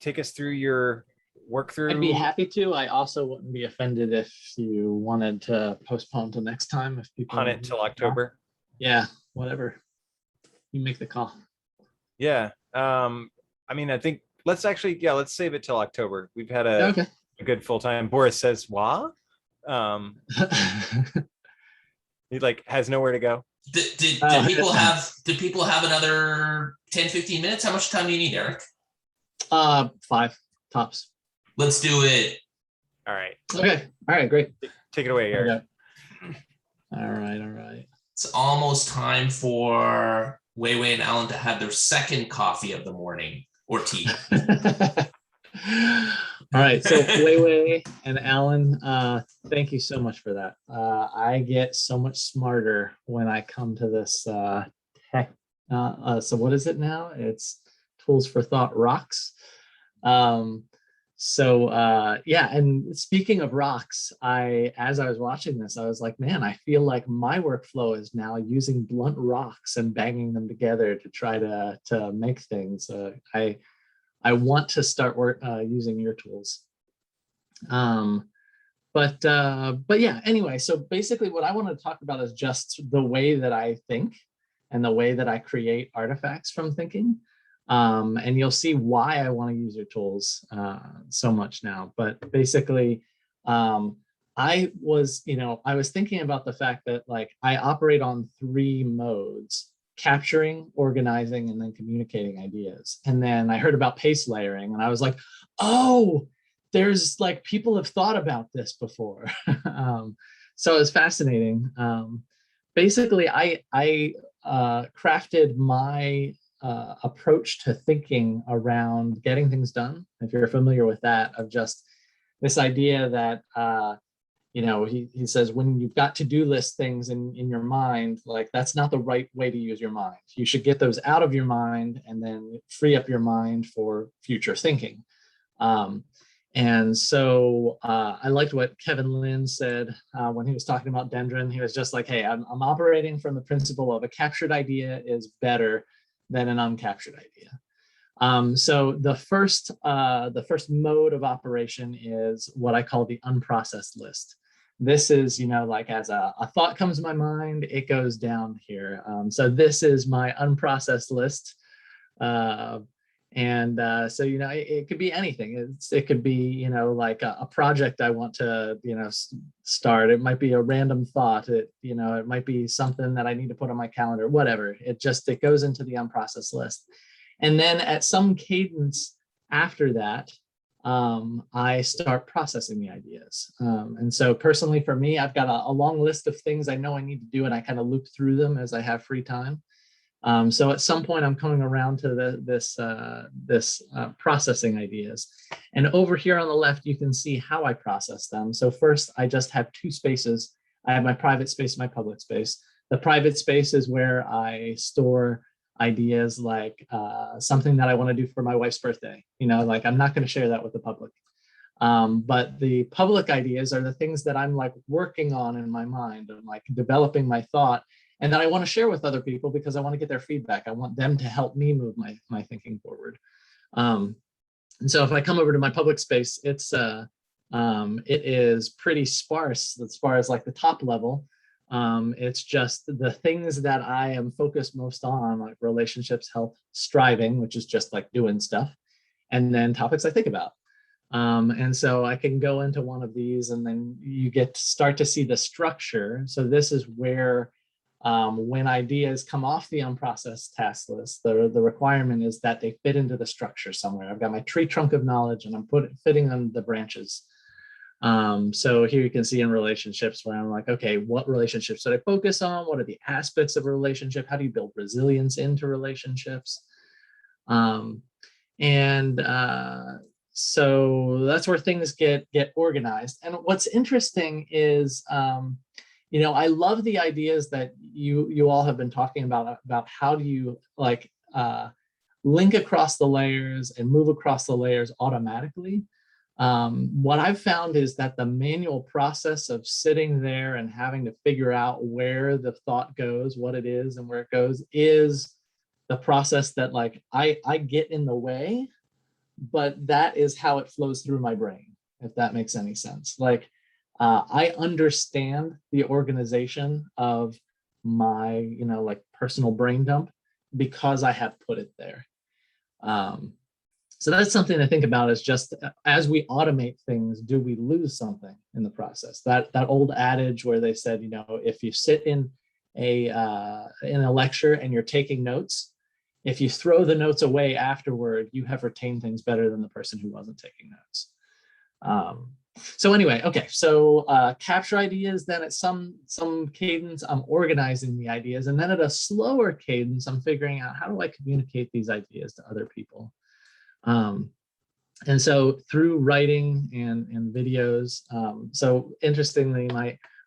take us through your work through? I'd be happy to. I also wouldn't be offended if you wanted to postpone till next time. If people on it till October. Yeah, whatever. You make the call. Yeah. I mean, I think let's save it till October. We've had a Okay. good full time. Boris says, "What?" He like has nowhere to go. Did people have another 10, 15 minutes? How much time do you need, Eric? 5 tops. Let's do it. All right. Okay. All right. Great. Take it away, Eric. Okay. All right. It's almost time for Weiwei and Alan to have their second coffee of the morning or tea. All right, so Weiwei and Alan, thank you so much for that. I get so much smarter when I come to this tech. So what is it now? It's Tools for Thought Rocks. Yeah, and speaking of rocks, as I was watching this, I was like, man, I feel like my workflow is now using blunt rocks and banging them together to try to make things. I want to start using your tools. But yeah, anyway, so basically what I want to talk about is just the way that I think and the way that I create artifacts from thinking. And you'll see why I want to use your tools so much now. But basically, I was thinking about the fact that like I operate on 3 modes: capturing, organizing, and then communicating ideas. And then I heard about pace layering and I was like, oh, there's like people have thought about this before. So it was fascinating. Basically, I crafted my approach to thinking around getting things done. If you're familiar with that, of just this idea that he says when you've got to-do list things in your mind, like that's not the right way to use your mind. You should get those out of your mind and then free up your mind for future thinking. And so I liked what Kevin Lin said when he was talking about Dendron. He was just like, hey, I'm operating from the principle of a captured idea is better than an uncaptured idea. So the first mode of operation is what I call the unprocessed list. This is, like as a thought comes to my mind, it goes down here. So this is my unprocessed list. So, it could be anything. It could be, like a project I want to, start. It might be a random thought. It might be something that I need to put on my calendar, whatever. It goes into the unprocessed list. And then at some cadence after that, I start processing the ideas. And so personally for me, I've got a long list of things I know I need to do, and I kind of loop through them as I have free time. So at some point I'm coming around to this processing ideas. And over here on the left, you can see how I process them. So first I just have 2 spaces. I have my private space, my public space. The private space is where I store ideas like something that I want to do for my wife's birthday. Like I'm not going to share that with the public. But the public ideas are the things that I'm like working on in my mind. I'm like developing my thought, and that I want to share with other people because I want to get their feedback. I want them to help me move my thinking forward. And so if I come over to my public space, it is pretty sparse as far as like the top level. It's just the things that I am focused most on, like relationships, health, striving, which is just like doing stuff, and then topics I think about. And so I can go into one of these, and then you start to see the structure. So this is where when ideas come off the unprocessed task list, the requirement is that they fit into the structure somewhere. I've got my tree trunk of knowledge, and I'm fitting them the branches. So here you can see in relationships where I'm like, okay, what relationships should I focus on? What are the aspects of a relationship? How do you build resilience into relationships? So that's where things get organized. And what's interesting is, I love the ideas that you all have been talking about how do you like link across the layers and move across the layers automatically. What I've found is that the manual process of sitting there and having to figure out where the thought goes, what it is and where it goes, is the process that like I get in the way, but that is how it flows through my brain, if that makes any sense. Like I understand the organization of my, like personal brain dump, because I have put it there. So that's something to think about, is just as we automate things, do we lose something in the process? That old adage where they said, you know, if you sit in a lecture and you're taking notes, if you throw the notes away afterward, you have retained things better than the person who wasn't taking notes. So anyway, okay, so capture ideas, then at some cadence, I'm organizing the ideas, and then at a slower cadence, I'm figuring out, how do I communicate these ideas to other people? And so through writing and videos, so interestingly,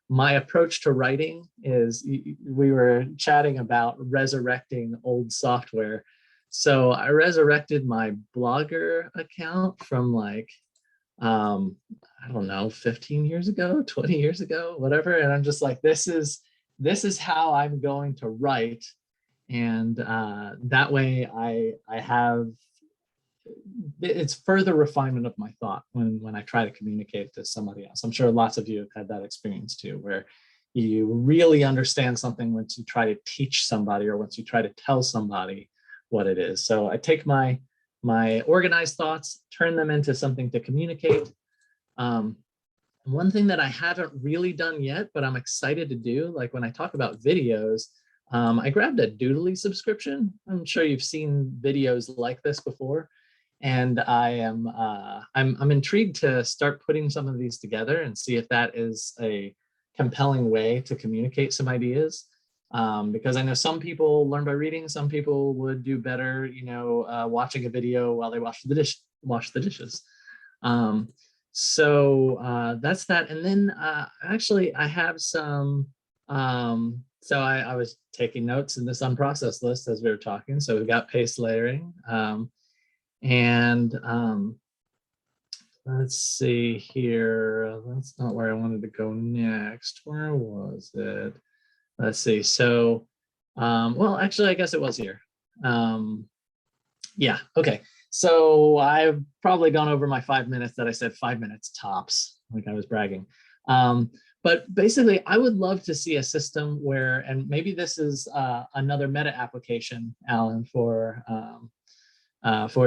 my approach to writing is, we were chatting about resurrecting old software. So I resurrected my Blogger account from like, I don't know, 15 years ago, 20 years ago, whatever. And I'm just like, this is how I'm going to write. And that way I have, it's further refinement of my thought when I try to communicate to somebody else. I'm sure lots of you have had that experience too, where you really understand something once you try to teach somebody, or once you try to tell somebody what it is. So I take my organized thoughts, turn them into something to communicate. One thing that I haven't really done yet, but I'm excited to do, like when I talk about videos, I grabbed a Doodly subscription. I'm sure you've seen videos like this before. And I'm intrigued to start putting some of these together and see if that is a compelling way to communicate some ideas. Because I know some people learn by reading, some people would do better, you know, watching a video while they wash the dishes. So that's that. And then actually I have some, so I was taking notes in this unprocessed list as we were talking. So we've got paste layering. Let's see here. That's not where I wanted to go next. Where was it? Let's see. So, well, actually, I guess it was here. Yeah, okay. So I've probably gone over my 5 minutes that I said, 5 minutes tops, like I was bragging. But basically, I would love to see a system where, and maybe this is another meta application, Alan, for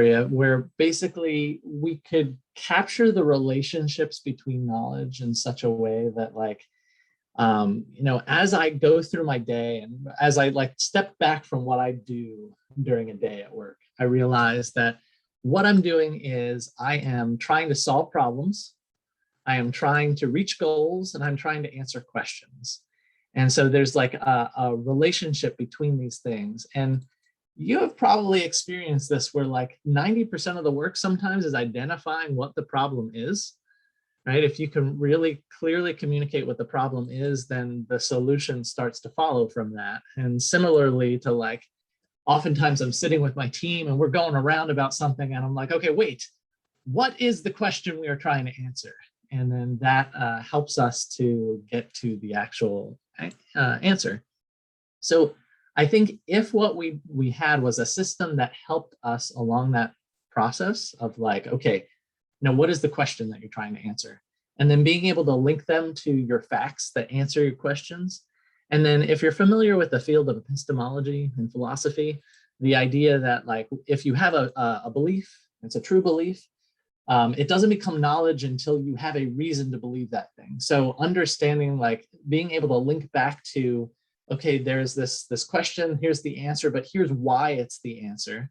you, where basically we could capture the relationships between knowledge in such a way that, like, you know, as I go through my day and as I like step back from what I do during a day at work, I realize that what I'm doing is I am trying to solve problems, I am trying to reach goals, and I'm trying to answer questions. And so there's like a relationship between these things. And you have probably experienced this, where like 90% of the work sometimes is identifying what the problem is, right? If you can really clearly communicate what the problem is, then the solution starts to follow from that. And similarly to, like, oftentimes I'm sitting with my team and we're going around about something and I'm like, okay, wait, what is the question we are trying to answer? And then that helps us to get to the actual answer. So I think if what we had was a system that helped us along that process of like, okay, now what is the question that you're trying to answer? And then being able to link them to your facts that answer your questions. And then if you're familiar with the field of epistemology and philosophy, the idea that, like, if you have a belief, it's a true belief, it doesn't become knowledge until you have a reason to believe that thing. So understanding, like, being able to link back to, okay, there's this question, here's the answer, but here's why it's the answer.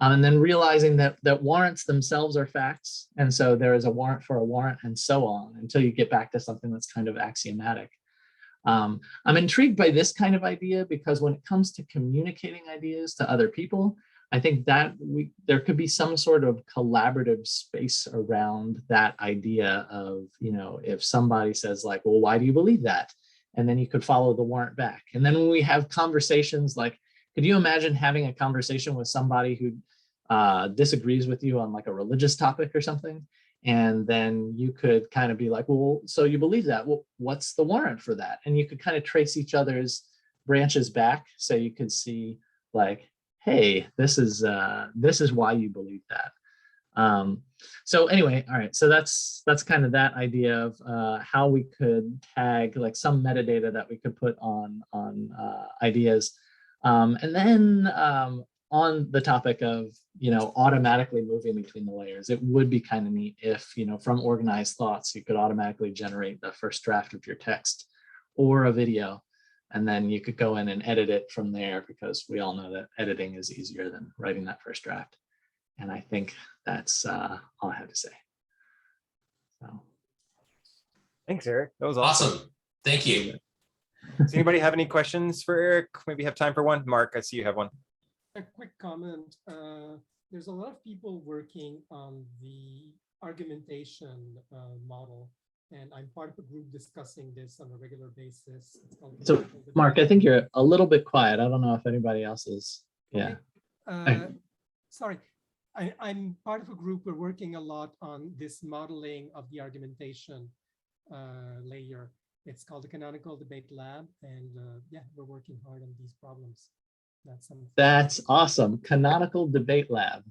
And then realizing that warrants themselves are facts. And so there is a warrant for a warrant, and so on, until you get back to something that's kind of axiomatic. I'm intrigued by this kind of idea because when it comes to communicating ideas to other people, I think that there could be some sort of collaborative space around that idea of, you know, if somebody says like, well, why do you believe that? And then you could follow the warrant back. And then when we have conversations, like, could you imagine having a conversation with somebody who disagrees with you on like a religious topic or something? And then you could kind of be like, well, so you believe that, well, what's the warrant for that? And you could kind of trace each other's branches back. So you could see like, hey, this is why you believe that. So anyway, all right, so that's kind of that idea of how we could tag like some metadata that we could put on ideas. And then on the topic of, automatically moving between the layers, it would be kind of neat if, from organized thoughts, you could automatically generate the first draft of your text or a video, and then you could go in and edit it from there, because we all know that editing is easier than writing that first draft. And I think that's all I have to say. So. Thanks, Eric. That was awesome. Awesome. Thank you. Does anybody have any questions for Eric? Maybe have time for one. Mark, I see you have one. A quick comment. There's a lot of people working on the argumentation model, and I'm part of a group discussing this on a regular basis. So, Mark, I think you're a little bit quiet. I don't know if anybody else is. Yeah. Okay. Sorry. I'm part of a group. We're working a lot on this modeling of the argumentation layer. It's called the Canonical Debate Lab, and yeah, we're working hard on these problems. That's awesome. Canonical Debate Lab.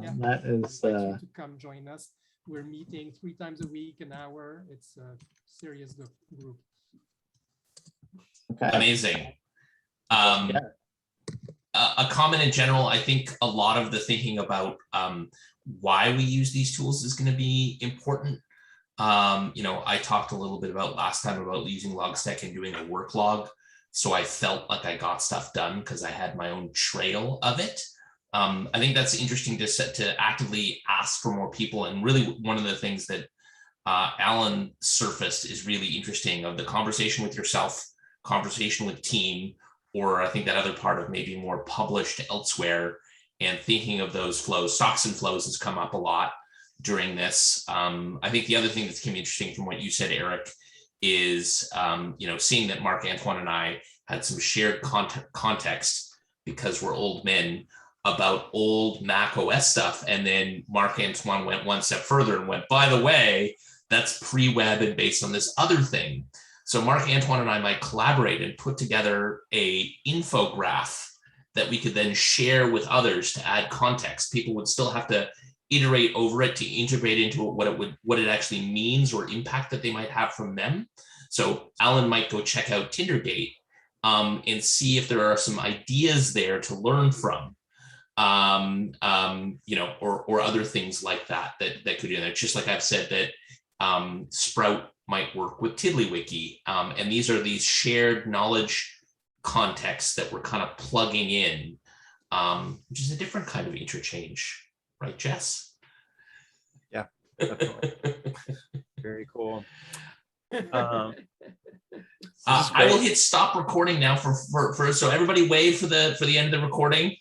Yeah, that is. To come join us. We're meeting 3 times a week, an hour. It's a serious group. Okay. Amazing. A comment in general, I think a lot of the thinking about why we use these tools is going to be important. I talked a little bit about last time about using Logstack and doing a work log. So I felt like I got stuff done because I had my own trail of it. I think that's interesting to actively ask for more people. And really one of the things that Alan surfaced is really interesting, of the conversation with yourself, conversation with team, or I think that other part of maybe more published elsewhere, and thinking of those flows. Stocks and flows has come up a lot during this. I think the other thing that's become interesting from what you said, Eric, is seeing that Marc Antoine and I had some shared context, because we're old men, about old Mac OS stuff. And then Marc Antoine went one step further and went, by the way, that's pre-web and based on this other thing. So Marc Antoine and I might collaborate and put together a infograph that we could then share with others to add context. People would still have to iterate over it to integrate into it, what it actually means or impact that they might have from them. So Alan might go check out Tindergate and see if there are some ideas there to learn from, or other things like that could do that. Just like I've said that Sprout might work with TiddlyWiki, and these are these shared knowledge contexts that we're kind of plugging in, which is a different kind of interchange. Right, Jess? Yeah, definitely. Very cool. I will hit stop recording now for so everybody wave for the end of the recording.